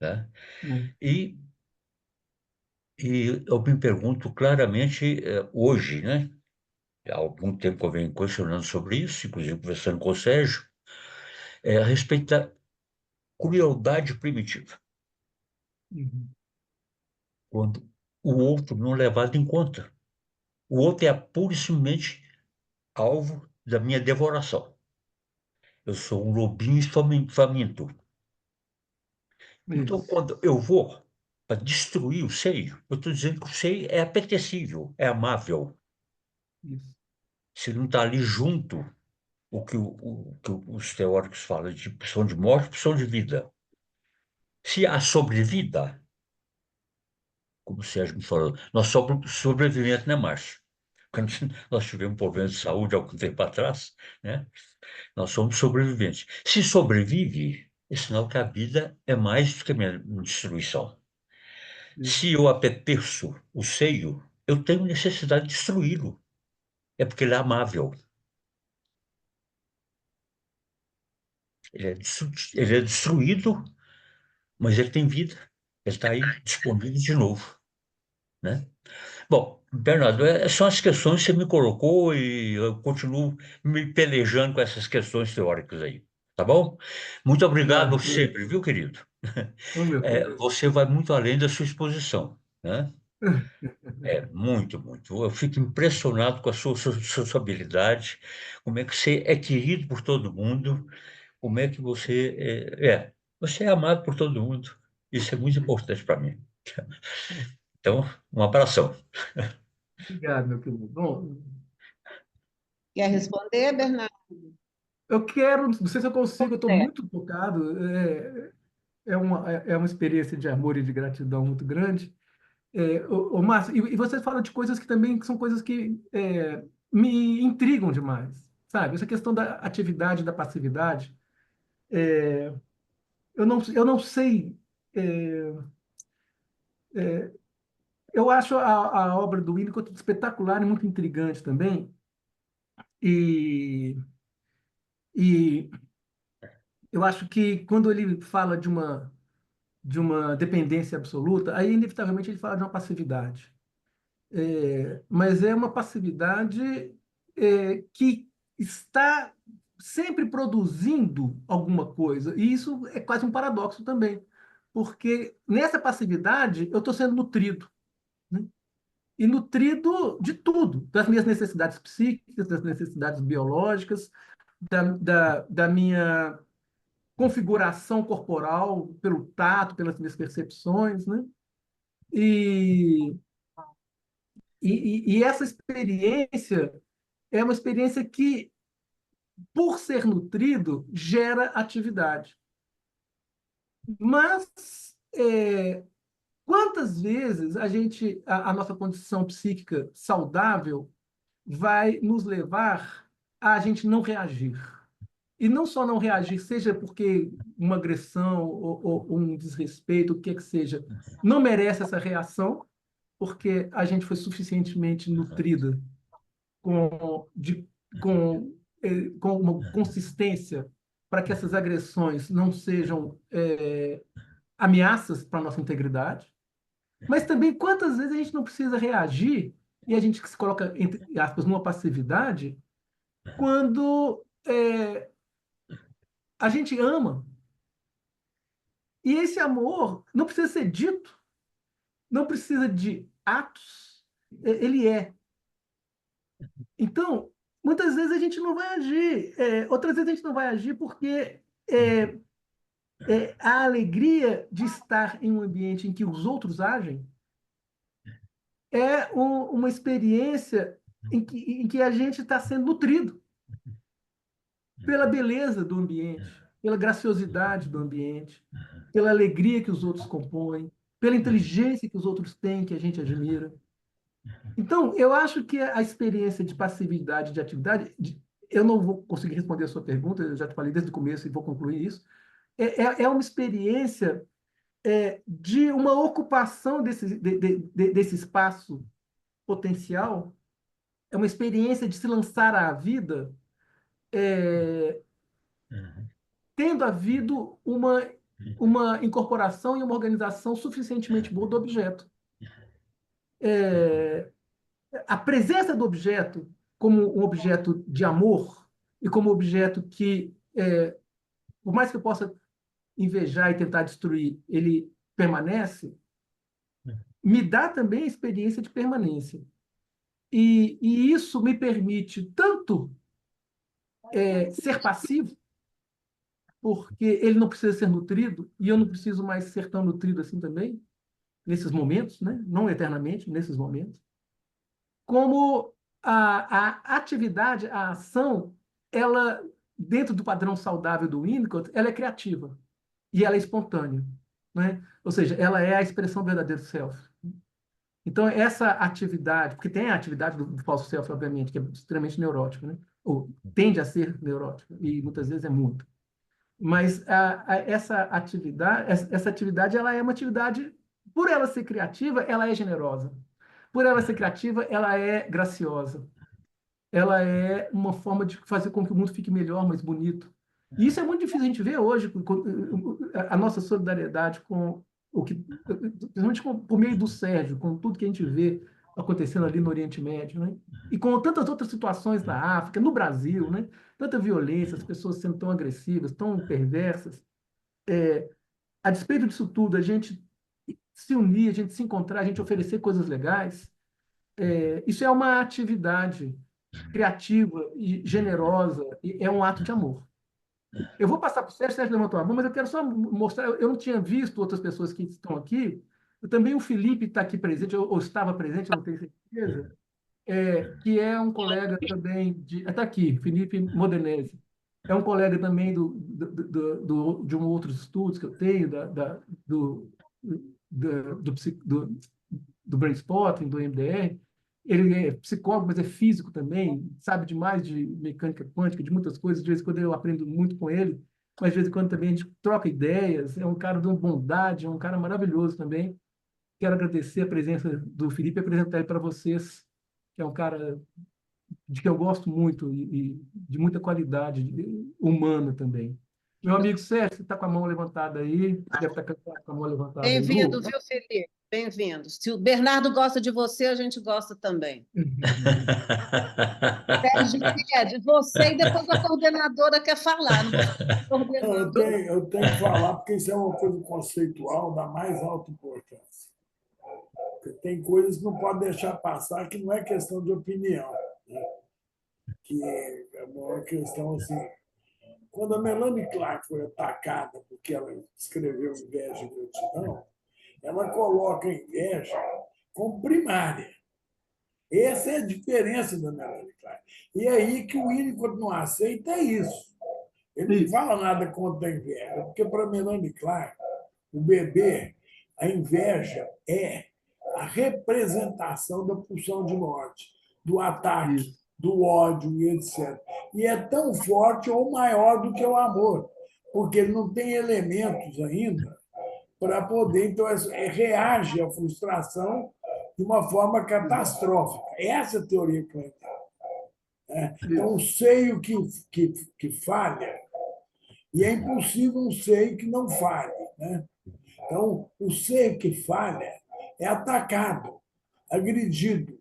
né? hum, E, e eu me pergunto claramente, hoje, né? Há algum tempo que eu venho questionando sobre isso, inclusive conversando com o Sérgio, a respeito da crueldade primitiva, uhum, quando o outro não é levado em conta. O outro é pura e simplesmente alvo da minha devoração. Eu sou um lobinho faminto. Então, Isso, quando eu vou para destruir o seio, eu estou dizendo que o seio é apetecível, é amável. isso. Se não está ali junto, que os teóricos falam de pulsão de morte, pulsão de vida. Se há sobrevida, como o Sérgio me falou, nós somos sobreviventes, né, Márcio? Quando nós tivemos problemas de saúde há algum tempo atrás, né? Nós somos sobreviventes. Se sobrevive, é sinal que a vida é mais do que a minha destruição. Isso. Se eu apeteço o seio, eu tenho necessidade de destruí-lo. É porque ele é amável. Ele é destruído, mas ele tem vida. Ele está aí disponível de novo, né? Bom, Bernardo, são as questões que você me colocou e eu continuo me pelejando com essas questões teóricas aí, tá bom? Muito obrigado Obrigado. sempre, viu, querido? Oh, meu querido. Você vai muito além da sua exposição, né? Muito, muito. Eu fico impressionado com a sua habilidade, como é que você é querido por todo mundo, como é que você é amado por todo mundo. Isso é muito importante para mim. Então, um abração. Obrigado, meu querido. Bom, Quer responder, Bernardo? eu quero, não sei se eu consigo, eu estou É. muito tocado. É uma experiência de amor e de gratidão muito grande. Márcio, e você fala de coisas que também são coisas que me intrigam demais, sabe? Essa questão da atividade, da passividade. Eu não sei. é, eu acho a obra do Winnicott espetacular e muito intrigante também. E, e eu acho que quando ele fala de uma dependência absoluta, aí inevitavelmente ele fala de uma passividade. Mas é uma passividade que está sempre produzindo alguma coisa. E isso é quase um paradoxo também, porque nessa passividade eu estou sendo nutrido, né? E nutrido de tudo, das minhas necessidades psíquicas, das necessidades biológicas, da minha configuração corporal, pelo tato, pelas minhas percepções, né? E, e essa experiência é uma experiência que, por ser nutrido, gera atividade. Mas quantas vezes a nossa condição psíquica saudável vai nos levar a gente não reagir? E não só não reagir, seja porque uma agressão ou um desrespeito, o que é que seja, não merece essa reação, porque a gente foi suficientemente nutrida com, de, com uma consistência para que essas agressões não sejam ameaças para a nossa integridade, mas também quantas vezes a gente não precisa reagir e a gente se coloca, entre aspas, numa passividade quando a gente ama. E esse amor não precisa ser dito, não precisa de atos, ele é. Então, muitas vezes a gente não vai agir, outras vezes a gente não vai agir porque a alegria de estar em um ambiente em que os outros agem é uma experiência em que a gente está sendo nutrido pela beleza do ambiente, pela graciosidade do ambiente, pela alegria que os outros compõem, pela inteligência que os outros têm, que a gente admira. Então, eu acho que a experiência de passividade, de atividade, eu não vou conseguir responder a sua pergunta, eu já te falei desde o começo e vou concluir isso, é uma experiência de uma ocupação desse espaço potencial, é uma experiência de se lançar à vida, tendo havido uma incorporação e uma organização suficientemente boa do objeto. A presença do objeto como um objeto de amor e como objeto que, por mais que eu possa invejar e tentar destruir, ele permanece, me dá também a experiência de permanência. E isso me permite tanto ser passivo, porque ele não precisa ser nutrido, e eu não preciso mais ser tão nutrido assim também, nesses momentos, né? Não eternamente, nesses momentos. Como a atividade, a ação, ela, dentro do padrão saudável do Winnicott, ela é criativa e ela é espontânea, né? Ou seja, ela é a expressão do verdadeiro self. Então, essa atividade, porque tem a atividade do falso self, obviamente, que é extremamente neurótica, né? Ou tende a ser neurótica, e muitas vezes é muito. Mas essa atividade, ela é uma atividade, por ela ser criativa, ela é generosa. Por ela ser criativa, ela é graciosa. Ela é uma forma de fazer com que o mundo fique melhor, mais bonito. E isso é muito difícil a gente ver hoje, a nossa solidariedade com o que, principalmente por meio do Sérgio, com tudo que a gente vê acontecendo ali no Oriente Médio, né? E com tantas outras situações na África, no Brasil, né? Tanta violência, as pessoas sendo tão agressivas, tão perversas. A despeito disso tudo, a gente se unir, a gente se encontrar, a gente oferecer coisas legais, isso é uma atividade criativa e generosa, e é um ato de amor. Eu vou passar para o Sérgio levantou a mão, mas eu quero só mostrar, eu não tinha visto outras pessoas que estão aqui, também o Felipe está aqui presente, ou estava presente, eu não tenho certeza, que é um colega também, está aqui, Felipe Modenese, é um colega também de outros estudos que eu tenho, do Brainspotting, do MDR. Ele é psicólogo, mas é físico também, sabe demais de mecânica quântica, de muitas coisas. De vez em quando eu aprendo muito com ele, mas de vez em quando também a gente troca ideias. É um cara de uma bondade, é um cara maravilhoso também. Quero agradecer a presença do Felipe e apresentar ele para vocês, que é um cara de que eu gosto muito e de muita qualidade humana também. Meu amigo Sérgio, você está com a mão levantada aí, deve estar cansado com a mão levantada aí. Bem-vindo, viu, Felipe? Bem-vindo. Se o Bernardo gosta de você, a gente gosta também. Sérgio pede, você e depois a coordenadora quer falar. Não vou falar coordenadora. Eu tenho que falar, porque isso é uma coisa conceitual da mais alta importância. Porque tem coisas que não pode deixar passar, que não é questão de opinião, né? Que é uma questão assim. Quando a Melanie Clark foi atacada porque ela escreveu Inveja e Gratidão, ela coloca a inveja como primária. Essa é a diferença da Melanie Clark. E é aí que o Winnicott não aceita isso. Ele não fala nada contra a inveja, porque para Melanie Clark, o bebê, a inveja é a representação da pulsão de morte, do ataque, do ódio e etc. E é tão forte ou maior do que o amor, porque ele não tem elementos ainda para poder, então, reage à frustração de uma forma catastrófica. Essa é a teoria plantar. Então, um seio que falha, e é impossível um seio que não falhe, né? Então, o seio que falha é atacado, agredido.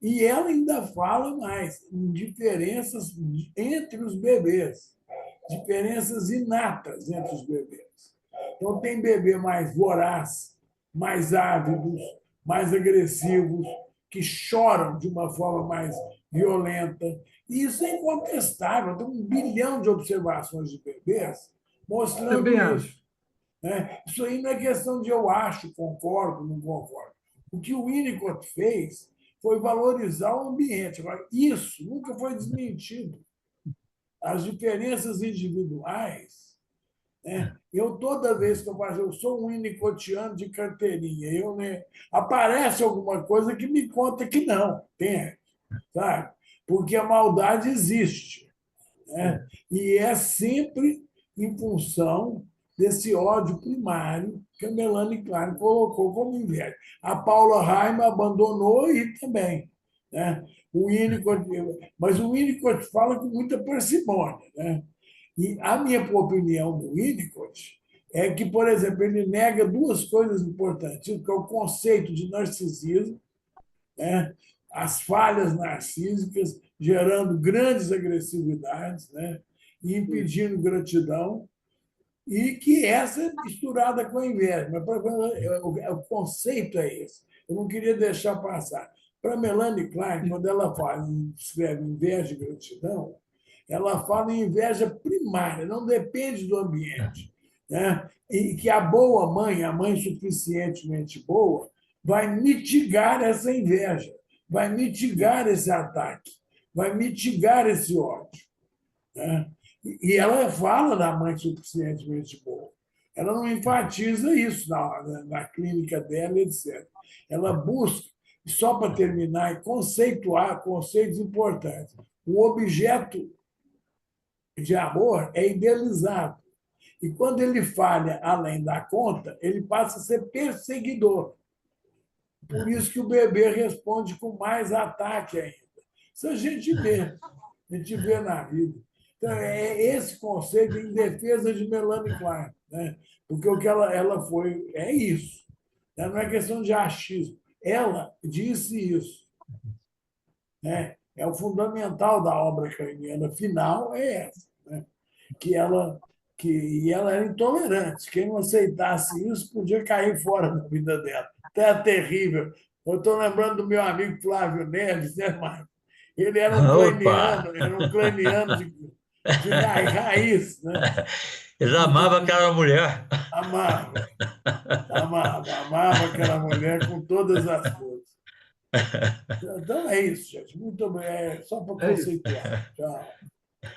E ela ainda fala mais em diferenças entre os bebês, diferenças inatas entre os bebês. Então, tem bebê mais voraz, mais ávidos, mais agressivos, que choram de uma forma mais violenta. E isso é incontestável. Tem 1 bilhão de observações de bebês mostrando isso. Isso aí não é questão de eu acho, concordo, não concordo. O que o Winnicott fez foi valorizar o ambiente. Agora, isso nunca foi desmentido. As diferenças individuais, eu, toda vez que eu sou um winnicottiano de carteirinha, aparece alguma coisa que me conta que não, tem, sabe? Porque a maldade existe. E é sempre em função desse ódio primário que a Melanie Klein colocou como inveja. A Paula Reimer abandonou e também. O Winnicott, mas o Winnicott fala com muita parcimônia. E a minha opinião do Winnicott é que, por exemplo, ele nega 2 coisas importantes, que é o conceito de narcisismo, as falhas narcísicas gerando grandes agressividades, e impedindo gratidão, e que essa é misturada com a inveja. Mas o conceito é esse. Eu não queria deixar passar. Para Melanie Klein, quando ela escreve Inveja e Gratidão, ela fala em inveja primária, não depende do ambiente, né? E que a boa mãe, a mãe suficientemente boa, vai mitigar essa inveja, vai mitigar esse ataque, vai mitigar esse ódio, né? E ela fala da mãe suficientemente boa. Ela não enfatiza isso na clínica dela, etc. Ela busca, só para terminar, e conceituar conceitos importantes. O objeto de amor é idealizado. E quando ele falha além da conta, ele passa a ser perseguidor. Por isso que o bebê responde com mais ataque ainda. Isso a gente vê na vida. Então, é esse conceito em defesa de Melanie Klein, né? Porque o que ela foi é isso. Não é questão de achismo. Ela disse isso, né? É o fundamental da obra kleiniana final é essa, né? E ela era intolerante. Quem não aceitasse isso podia cair fora da vida dela. Até terrível. Eu estou lembrando do meu amigo Flávio Neves, né, Marco? Ele Opa! era um kleiniano de raiz, né? Ele amava aquela mulher. Amava, amava aquela mulher com todas as forças. Então é isso, gente. Muito bem. É só para É isso. conceituar. Tchau.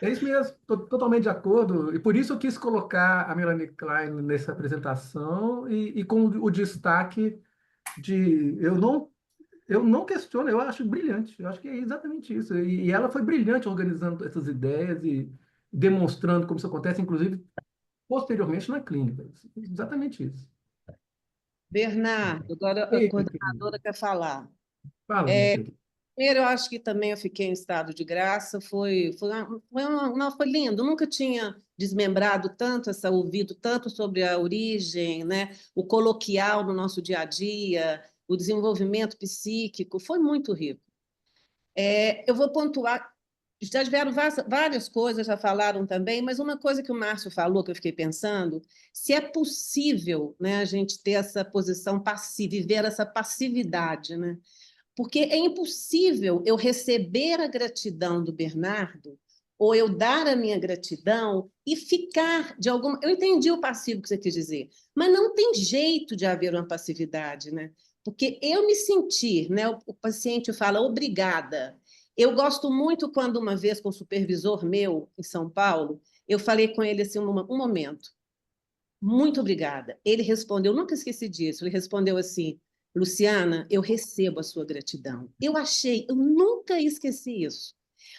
É isso mesmo, estou totalmente de acordo. E por isso eu quis colocar a Melanie Klein nessa apresentação e com o destaque de eu não questiono, eu acho brilhante. Eu acho que é exatamente isso. E ela foi brilhante organizando essas ideias e demonstrando como isso acontece, inclusive posteriormente na clínica. Exatamente isso. Bernardo, agora a Eita, querido. coordenadora quer falar. Fala, minha querida. Primeiro, eu acho que também eu fiquei em estado de graça, foi lindo. Nunca tinha desmembrado tanto, ouvido tanto sobre a origem, né? O coloquial no nosso dia a dia, o desenvolvimento psíquico, foi muito rico. Eu vou pontuar, já tiveram várias coisas, já falaram também, mas uma coisa que o Márcio falou, que eu fiquei pensando, se é possível, né, a gente ter essa posição passiva, viver essa passividade, né? Porque é impossível eu receber a gratidão do Bernardo ou eu dar a minha gratidão e ficar de alguma... Eu entendi o passivo que você quis dizer, mas não tem jeito de haver uma passividade, né? Porque eu me sentir, né? O paciente fala obrigada. Eu gosto muito quando uma vez com o supervisor meu em São Paulo, eu falei com ele assim um momento, muito obrigada. Ele respondeu, nunca esqueci disso, ele respondeu assim, Luciana, eu recebo a sua gratidão. Eu nunca esqueci isso.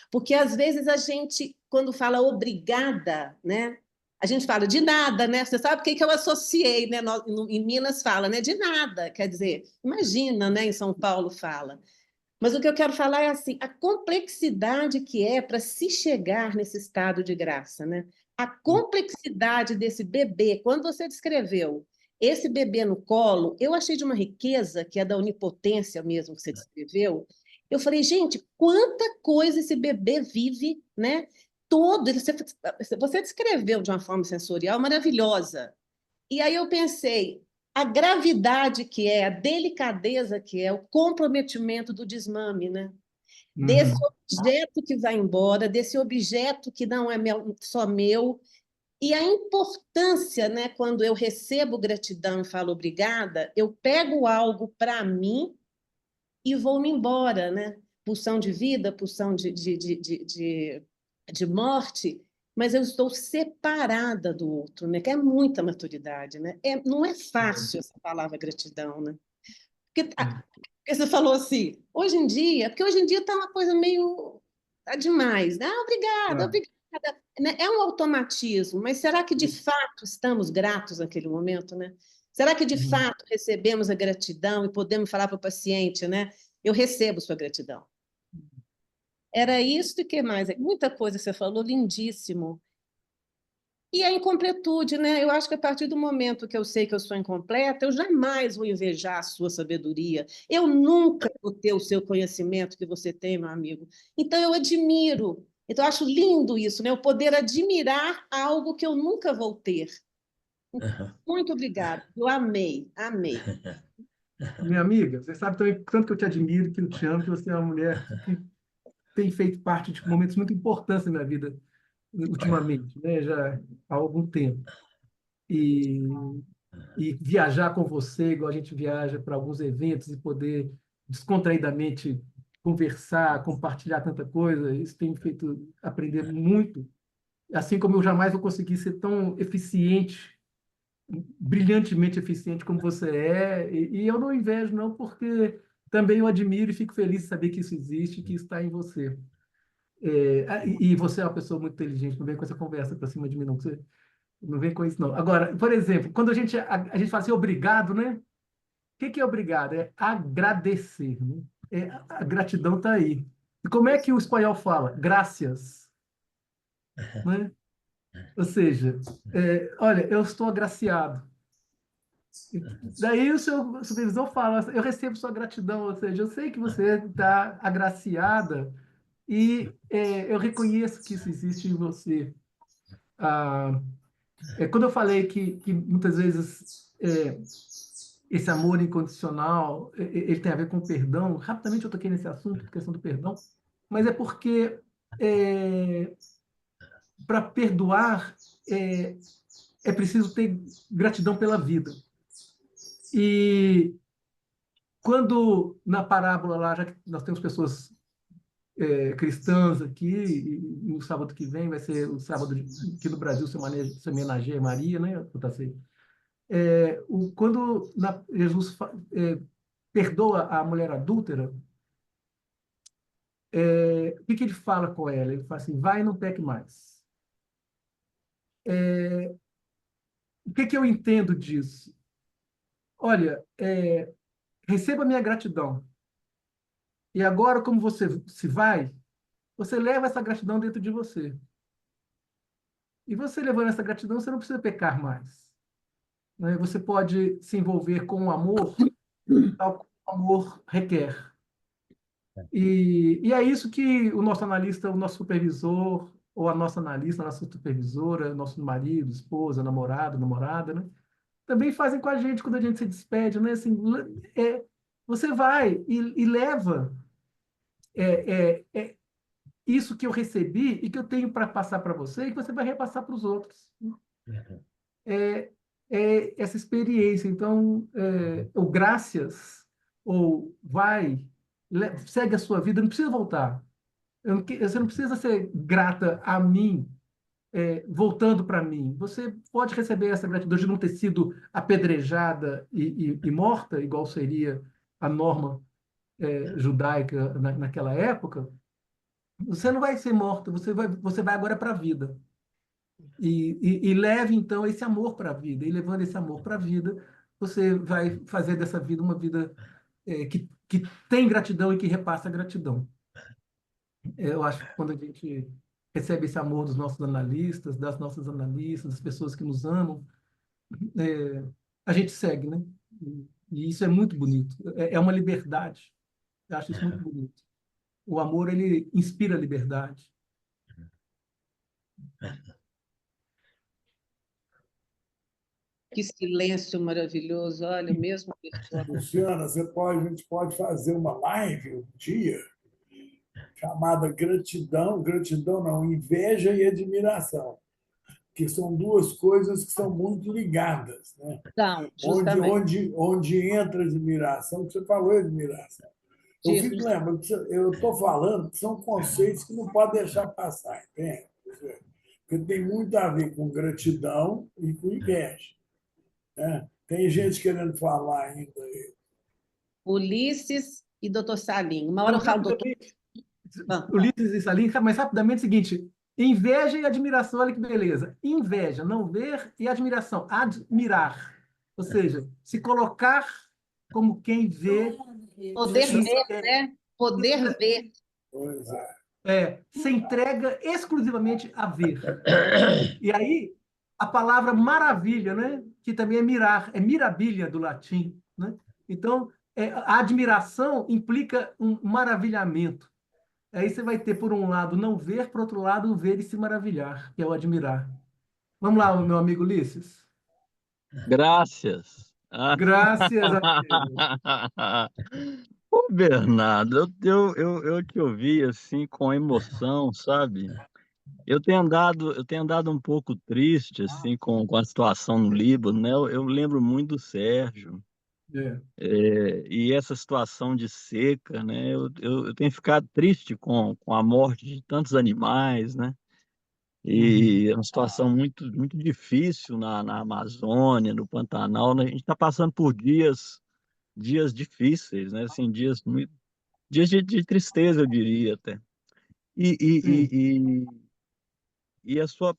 Porque às vezes a gente, quando fala obrigada, né? A gente fala de nada, né? Você sabe o que eu associei, né? Em Minas fala, né? De nada, quer dizer, imagina, né? Em São Paulo fala. Mas o que eu quero falar é assim, a complexidade que é para se chegar nesse estado de graça, né? A complexidade desse bebê, quando você descreveu esse bebê no colo, eu achei de uma riqueza que é da onipotência mesmo que você descreveu. Eu falei, gente, quanta coisa esse bebê vive, né? Você descreveu de uma forma sensorial maravilhosa. E aí eu pensei, a gravidade que é, a delicadeza que é, o comprometimento do desmame, né? Desse Uhum. objeto que vai embora, desse objeto que não é só meu, e a importância, né, quando eu recebo gratidão e falo obrigada, eu pego algo para mim e vou-me embora, né? Pulsão de vida, pulsão de morte, mas eu estou separada do outro, né? Que é muita maturidade, né? Não é fácil essa palavra gratidão, né? Porque você falou assim, hoje em dia, porque hoje em dia está uma coisa meio tá demais, né? Ah, obrigada, Ah, obrigada. Né? É um automatismo, mas será que de fato estamos gratos naquele momento, né? Será que de uhum. fato recebemos a gratidão e podemos falar para o paciente, né? Eu recebo sua gratidão. Era isso e o que mais? Muita coisa que você falou, lindíssimo. E a incompletude, né? Eu acho que a partir do momento que eu sei que eu sou incompleta, eu jamais vou invejar a sua sabedoria. Eu nunca vou ter o seu conhecimento que você tem, meu amigo. Então, eu admiro. Então, eu acho lindo isso, né? Eu poder admirar algo que eu nunca vou ter. Muito obrigada. Eu amei, amei. Minha amiga, você sabe também tanto que eu te admiro, que eu te amo, que você é uma mulher tem feito parte de momentos muito importantes na minha vida ultimamente, né? Já há algum tempo. E, e viajar com você, igual a gente viaja para alguns eventos, e poder descontraidamente conversar, compartilhar tanta coisa, isso tem me feito aprender muito. Assim como eu jamais vou conseguir ser tão eficiente, brilhantemente eficiente como você é, e eu não invejo, não, porque também eu admiro e fico feliz de saber que isso existe, que está em você. E você é uma pessoa muito inteligente, não vem com essa conversa para cima de mim, não. Você não vem com isso, não. Agora, por exemplo, quando a gente fala assim, obrigado, né? O que é obrigado? É agradecer, né? A gratidão está aí. E como é que o espanhol fala? Gracias, né? Ou seja, olha, eu estou agraciado. Daí o seu supervisor fala, eu recebo sua gratidão, ou seja, eu sei que você está agraciada e eu reconheço que isso existe em você. Ah, quando eu falei que muitas vezes esse amor incondicional ele tem a ver com perdão, rapidamente eu toquei nesse assunto, questão do perdão, mas é porque para perdoar é preciso ter gratidão pela vida. E quando na parábola lá, já que nós temos pessoas cristãs aqui, e no sábado que vem vai ser o sábado que no Brasil se homenageia Maria, né? Quando Jesus perdoa a mulher adúltera, o que ele fala com ela? Ele fala assim, vai e não peque mais. O que eu entendo disso? Olha, receba minha gratidão. E agora, como você se vai, você leva essa gratidão dentro de você. E você levando essa gratidão, você não precisa pecar mais, né? Você pode se envolver com o amor, tal como o amor requer. E é isso que o nosso analista, o nosso supervisor, ou a nossa analista, a nossa supervisora, nosso marido, esposa, namorado, namorada, né? Também fazem com a gente quando a gente se despede, né? Assim, você vai e leva isso que eu recebi e que eu tenho para passar para você e que você vai repassar para os outros. É, essa experiência. Então, o graças, ou vai, segue a sua vida, não precisa voltar. Você não precisa ser grata a mim, voltando para mim. Você pode receber essa gratidão de não ter sido apedrejada e morta, igual seria a norma judaica naquela época. Você não vai ser morta, você vai agora para a vida. E leve, então, esse amor para a vida. E levando esse amor para a vida, você vai fazer dessa vida uma vida que tem gratidão e que repassa gratidão. Eu acho que quando a gente recebe esse amor dos nossos analistas, das nossas analistas, das pessoas que nos amam, a gente segue, né? E isso é muito bonito. É uma liberdade. Eu acho isso muito bonito. O amor, ele inspira liberdade. Que silêncio maravilhoso, olha, mesmo Luciana, a gente pode fazer uma live um dia chamada gratidão, gratidão não, inveja e admiração, que são duas coisas que são muito ligadas, né? Não, justamente. Onde entra a admiração, que você falou admiração. Eu fico lembrando, eu estou falando que são conceitos que não podem deixar passar, entende? Porque tem muito a ver com gratidão e com inveja, né? Tem gente querendo falar ainda. Ulisses e doutor Salim. Uma hora eu falo doutor. Ulisses e Salim, mas rapidamente é o seguinte: inveja e admiração, olha que beleza. Inveja, não ver, e admiração, admirar. Ou seja, se colocar como quem vê. Poder ver, né? Poder ver. Pois é. Se entrega exclusivamente a ver. E aí, a palavra maravilha, né? Que também é mirar, é mirabilia do latim, né? Então, a admiração implica um maravilhamento. Aí você vai ter, por um lado, não ver, por outro lado, ver e se maravilhar, que é o admirar. Vamos lá, meu amigo Ulisses. Graças. Graças a Deus. Ô, Bernardo, eu te ouvi assim com emoção, sabe? Eu tenho andado um pouco triste assim com a situação no Líbano, né? Eu lembro muito do Sérgio, É. e essa situação de seca, né? Eu tenho ficado triste com a morte de tantos animais, né? Uhum. E é uma situação muito, muito difícil na Amazônia, no Pantanal, né? A gente está passando por dias difíceis, né? Assim, dias de tristeza, eu diria até. E, e, Sim. e, e, e a sua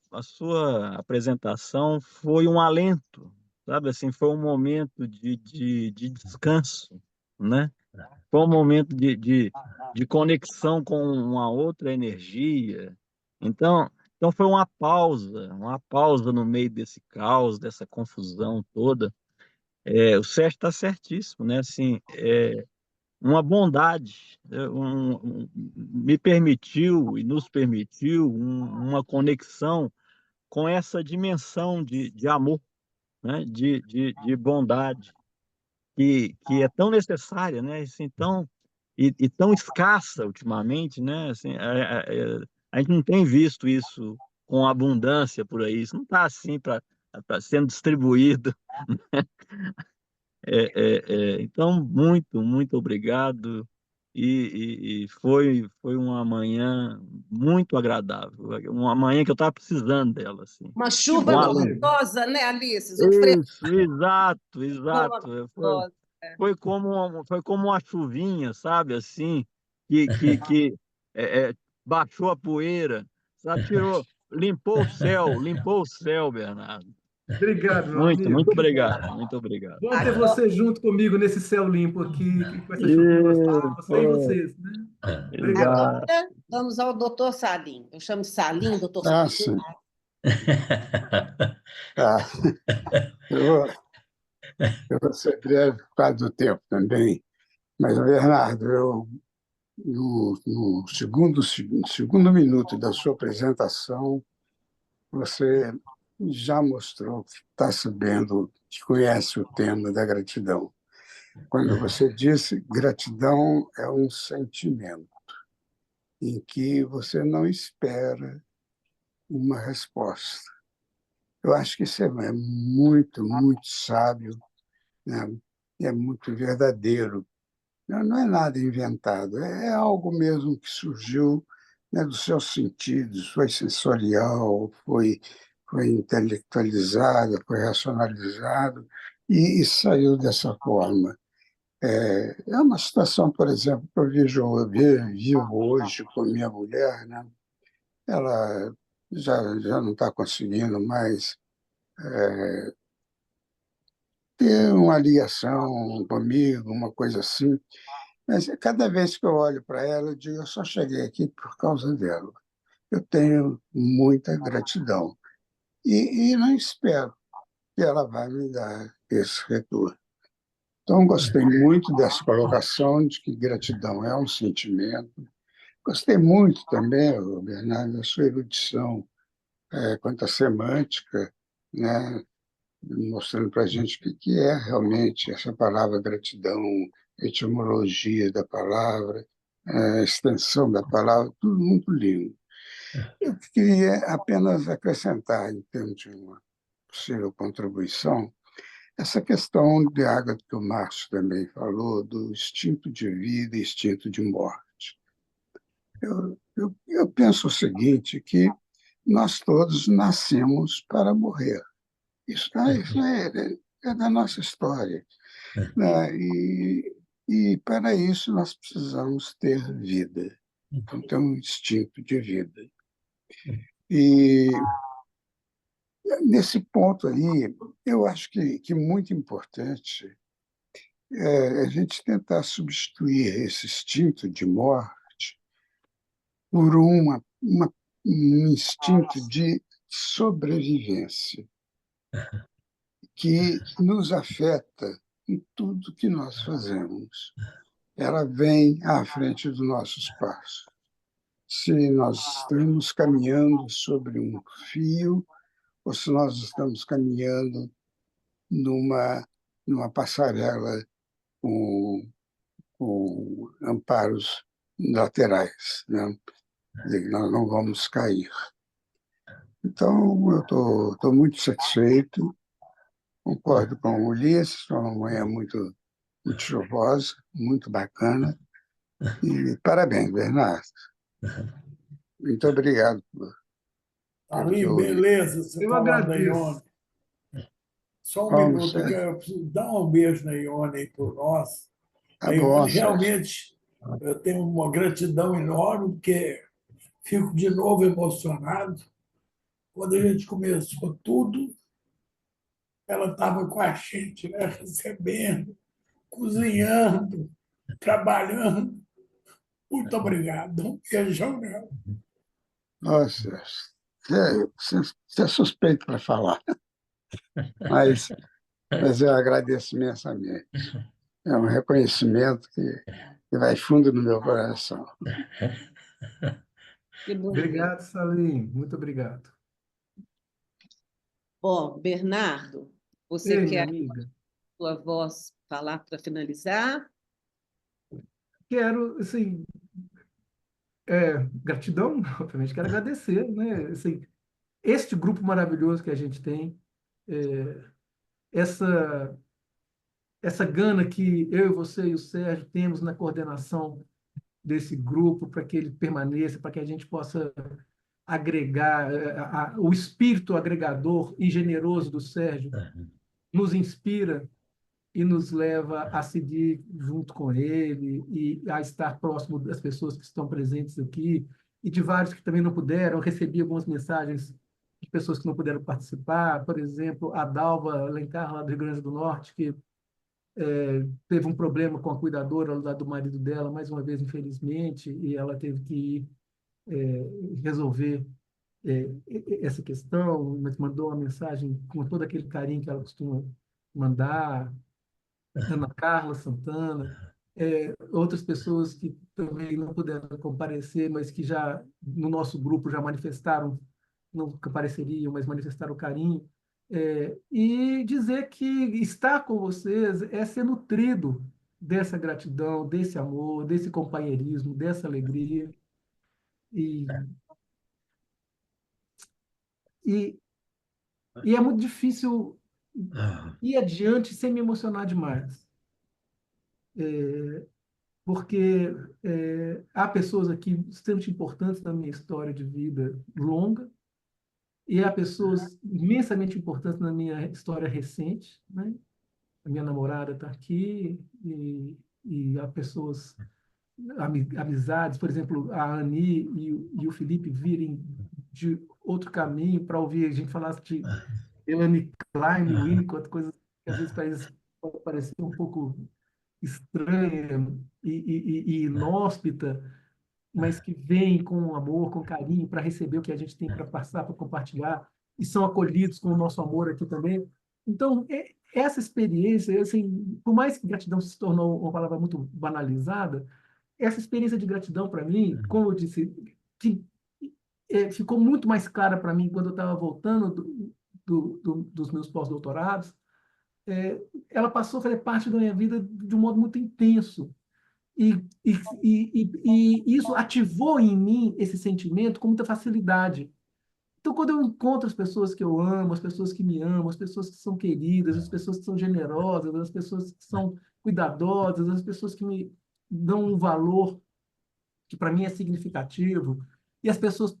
apresentação foi um alento, sabe? Assim, foi um momento de descanso, né? Foi um momento de conexão com uma outra energia. Então foi uma pausa no meio desse caos, dessa confusão toda. O Sérgio está certíssimo, né? Assim, uma bondade, me permitiu e nos permitiu uma conexão com essa dimensão de amor, né? De bondade, que é tão necessária, né? Assim, e tão escassa ultimamente, né? Assim, a gente não tem visto isso com abundância por aí, isso não está assim para sendo distribuído. Então, muito, muito obrigado. E foi uma manhã muito agradável, uma manhã que eu estava precisando dela, assim. Uma Que chuva Um bom, alento. amigo. gostosa, né, Alice? Um Isso, exato, frescor exato. gostoso. Foi como uma chuvinha, sabe, assim, que é, é, baixou a poeira, sabe, limpou o céu, Bernardo. Obrigado, meu Muito, amigo. muito Que bom. obrigado, muito obrigado. Bom ter Agora, você junto comigo nesse céu limpo aqui, com essa chuvinha gostosa. Você e Isso, vocês, né? Obrigado. exato. agora vamos ao doutor Salim. Eu chamo de Salim, doutor Ah, Salim. sim. Ah, eu, eu vou ser breve por causa do tempo também. Mas, Bernardo, no segundo minuto da sua apresentação, você já mostrou que está sabendo, que conhece o tema da gratidão. Quando você disse gratidão é um sentimento em que você não espera uma resposta. Eu acho que isso é muito, muito sábio, né? É muito verdadeiro. Não é nada inventado, é algo mesmo que surgiu, né, dos seus sentidos, foi sensorial, foi intelectualizado, foi racionalizado e saiu dessa forma. É uma situação, por exemplo, que vivo hoje com minha mulher, né? Ela já não está conseguindo mais ter uma ligação comigo, uma coisa assim. Mas cada vez que eu olho para ela, eu digo, eu só cheguei aqui por causa dela. Eu tenho muita gratidão. E não espero que ela vai me dar esse retorno. Então, gostei muito dessa colocação de que gratidão é um sentimento. Gostei muito também, Bernardo, da sua erudição quanto à semântica, né? Mostrando para a gente o que é realmente essa palavra gratidão, etimologia da palavra, a extensão da palavra, tudo muito lindo. Eu queria apenas acrescentar, em termos de uma possível contribuição, essa questão de água que o Márcio também falou, do instinto de vida e instinto de morte. Eu penso o seguinte, que nós todos nascemos para morrer. Isso é da nossa história, né? E para isso nós precisamos ter vida, então ter um instinto de vida. E nesse ponto aí, eu acho que muito importante é a gente tentar substituir esse instinto de morte por um instinto de sobrevivência que nos afeta em tudo que nós fazemos. Ela vem à frente dos nossos passos. Se nós estamos caminhando sobre um fio ou se nós estamos caminhando numa passarela com com amparos laterais, né? De que nós não vamos cair. Então, eu estou muito satisfeito, concordo com o Ulisses, foi uma manhã muito, muito chuvosa, muito bacana, e parabéns, Bernardo. Muito obrigado pelo Aí, teu... beleza, você Eu falando da agradeço. Ione. Só um Vamos, minuto, que eu preciso dar um beijo na Ione aí por nós. tá A bom, Ione, Sérgio. realmente, eu tenho uma gratidão enorme, porque fico de novo emocionado. Quando a gente começou tudo, ela estava com a gente, né? Recebendo, cozinhando, trabalhando. Muito obrigado. Um beijão nela. Nossa, você é suspeito para falar, mas eu agradeço imensamente. É um reconhecimento que vai fundo no meu coração. Que bonito. Obrigado, Salim. Muito obrigado. Bom, Bernardo, você Ei, minha quer amiga, a sua voz falar para finalizar? quero, assim, gratidão, obviamente, quero agradecer, né? Assim, este grupo maravilhoso que a gente tem, essa, essa gana que eu e você e o Sérgio temos na coordenação desse grupo para que ele permaneça, para que a gente possa agregar, o espírito agregador e generoso do Sérgio nos inspira e nos leva a seguir junto com ele e a estar próximo das pessoas que estão presentes aqui e de vários que também não puderam. Eu recebi algumas mensagens de pessoas que não puderam participar, por exemplo, a Dalva Alencar, lá do Rio Grande do Norte, que teve um problema com a cuidadora lá do marido dela, mais uma vez, infelizmente, e ela teve que ir resolver essa questão, mas mandou uma mensagem com todo aquele carinho que ela costuma mandar. Ana Carla Santana, outras pessoas que também não puderam comparecer, mas que já no nosso grupo já manifestaram, não compareceriam, mas manifestaram carinho. E dizer que estar com vocês é ser nutrido dessa gratidão, desse amor, desse companheirismo, dessa alegria. E, e, e é muito difícil ir adiante sem me emocionar demais. Porque há pessoas aqui extremamente importantes na minha história de vida longa, e há pessoas imensamente importantes na minha história recente, né? A minha namorada está aqui, e há pessoas, amizades, por exemplo, a Ani e o Felipe virem de outro caminho para ouvir a gente falar de Melanie Klein, Winnicott, coisas que às vezes pode parecer um pouco estranha e inóspita, mas que vêm com amor, com carinho, para receber o que a gente tem para passar, para compartilhar, e são acolhidos com o nosso amor aqui também. Então, essa experiência, assim, por mais que gratidão se tornou uma palavra muito banalizada, essa experiência de gratidão para mim, como eu disse, que ficou muito mais clara para mim quando eu estava voltando dos meus pós-doutorados. Ela passou a fazer parte da minha vida de um modo muito intenso. E, e isso ativou em mim esse sentimento com muita facilidade. Então, quando eu encontro as pessoas que eu amo, as pessoas que me amam, as pessoas que são queridas, as pessoas que são generosas, as pessoas que são cuidadosas, as pessoas que me dão um valor que para mim é significativo, e as pessoas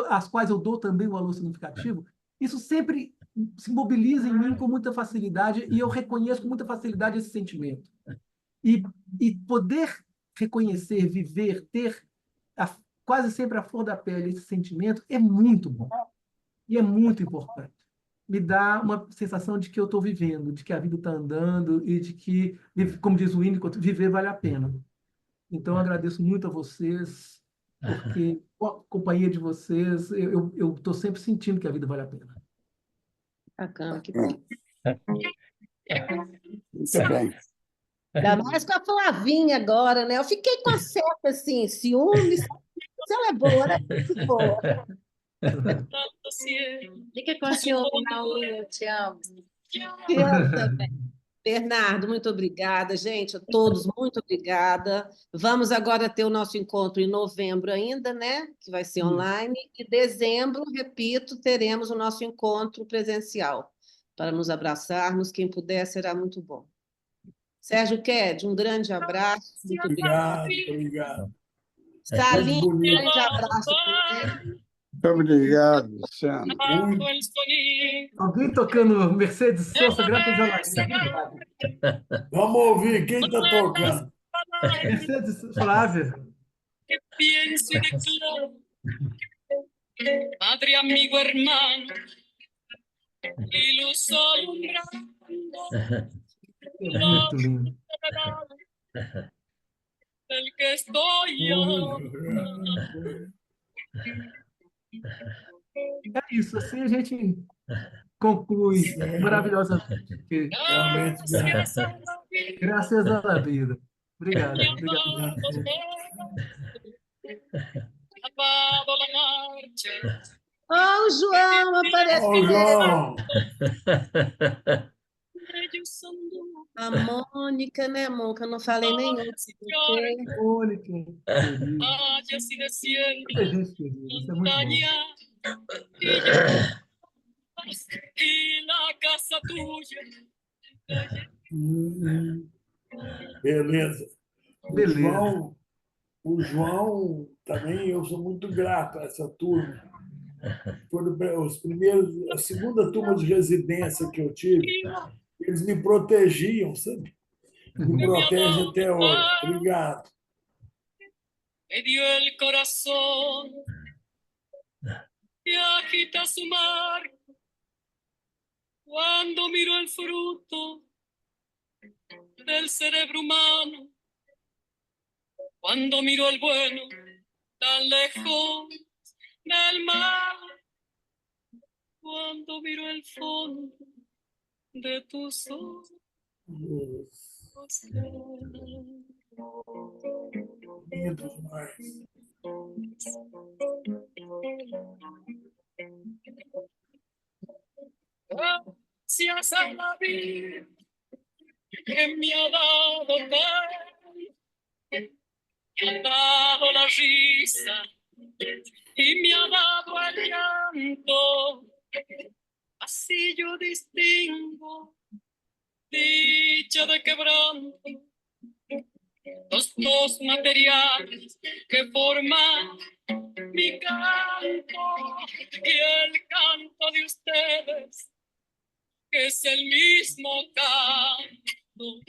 às quais eu dou também um valor significativo, isso sempre se mobiliza em mim com muita facilidade, e eu reconheço com muita facilidade esse sentimento. E poder reconhecer, viver, ter quase sempre a flor da pele esse sentimento é muito bom. E é muito importante. Me dá uma sensação de que eu estou vivendo, de que a vida está andando e de que, como diz o Winnicott, viver vale a pena. Então, eu agradeço muito a vocês, porque com a companhia de vocês, eu estou sempre sentindo que a vida vale a pena. Bacana, que bom. Muito bem. Ainda mais com a Flavinha agora, né? Eu fiquei com a certa, assim, ciúmes. Se ela é boa, ela é muito boa. Fica com a ciúme, Paulo, eu te amo. Eu também. Bernardo, muito obrigada, gente. A todos, muito obrigada. Vamos agora ter o nosso encontro em novembro ainda, né? Que vai ser online. E dezembro, repito, teremos o nosso encontro presencial para nos abraçarmos. Quem puder, será muito bom. Sérgio Ked, um grande abraço. Muito obrigada. Obrigado. Salim, um bonito. grande abraço também. Muito obrigado, Luciano. Alguém tocando Mercedes Sosa, Graças a Deus. Vamos ouvir quem está tocando. Mercedes Flávia. Padre, amigo, hermano, iluso É muito lindo. del que estoy É isso, assim a gente conclui maravilhosamente. Porque, Realmente, graças à vida. Obrigado. Obrigado. Acabado la marcha. Oh, o João Ô, apareceu. João, Ellos anduvo A Mônica, né, Mônica? Eu não falei nem oi pra você. Mônica, querido. valles y desiertos, Feliz, querido. Isso é muito bom. montaña y la casa tuya. beleza. Beleza. O João também, eu sou muito grato a essa turma. Foram a segunda turma de residência que eu tive, eles me protegiam, sabe? Me protegem até hoje. Obrigado. Me dio el corazón y agita su mar cuando miro el fruto del cerebro humano, cuando miro el bueno tan lejos del mal, cuando miro el fondo de tus ojos. Lindo demais. Gracias a la vida que me ha dado tanto, me ha dado la risa y me ha dado el llanto. Así yo distingo dicha de quebranto, los dos materiales que forman mi canto y el canto de ustedes, que es el mismo canto,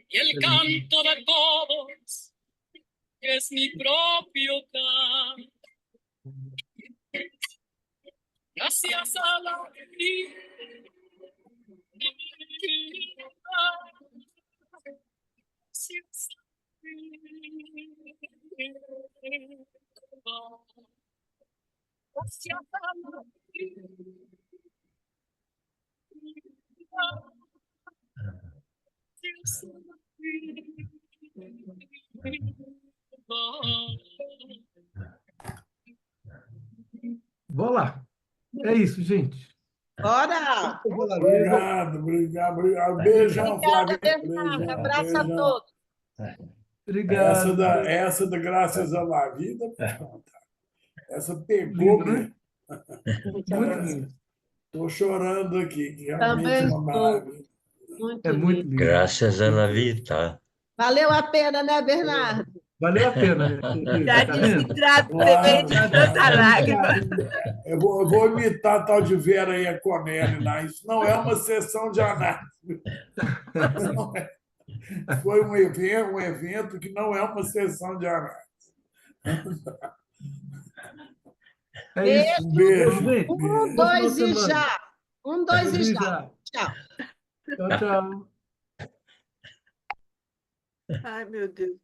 y el canto de todos, que es mi propio canto. Gracias a la vida. Gracias a la vida. Vou lá. É isso, gente. Bora! Obrigado. Beijão, Obrigada, Flávio. Bernardo. Beijão, Abraço a beijão. todos. Obrigado. Essa da Graças à La Vida, vou te contar. Essa Lindo, pegou né? mesmo. Muito lindo. Estou chorando aqui, que realmente é Também uma estou. maravilha. Muito É muito lindo. lindo. Graças à vida. Valeu a pena, né, Bernardo? Valeu a pena, né? Já Tá disse vendo? gratuitamente tanta lágrima. Eu vou imitar a tal de Vera Iaconelli lá. Isso não é uma sessão de análise. Não é. Foi um evento que não é uma sessão de análise. É isso. Beijo. Gente. Um, Bom final dois de e semana. já. Um, dois e já. Tchau. Tchau, tchau. Ai, meu Deus.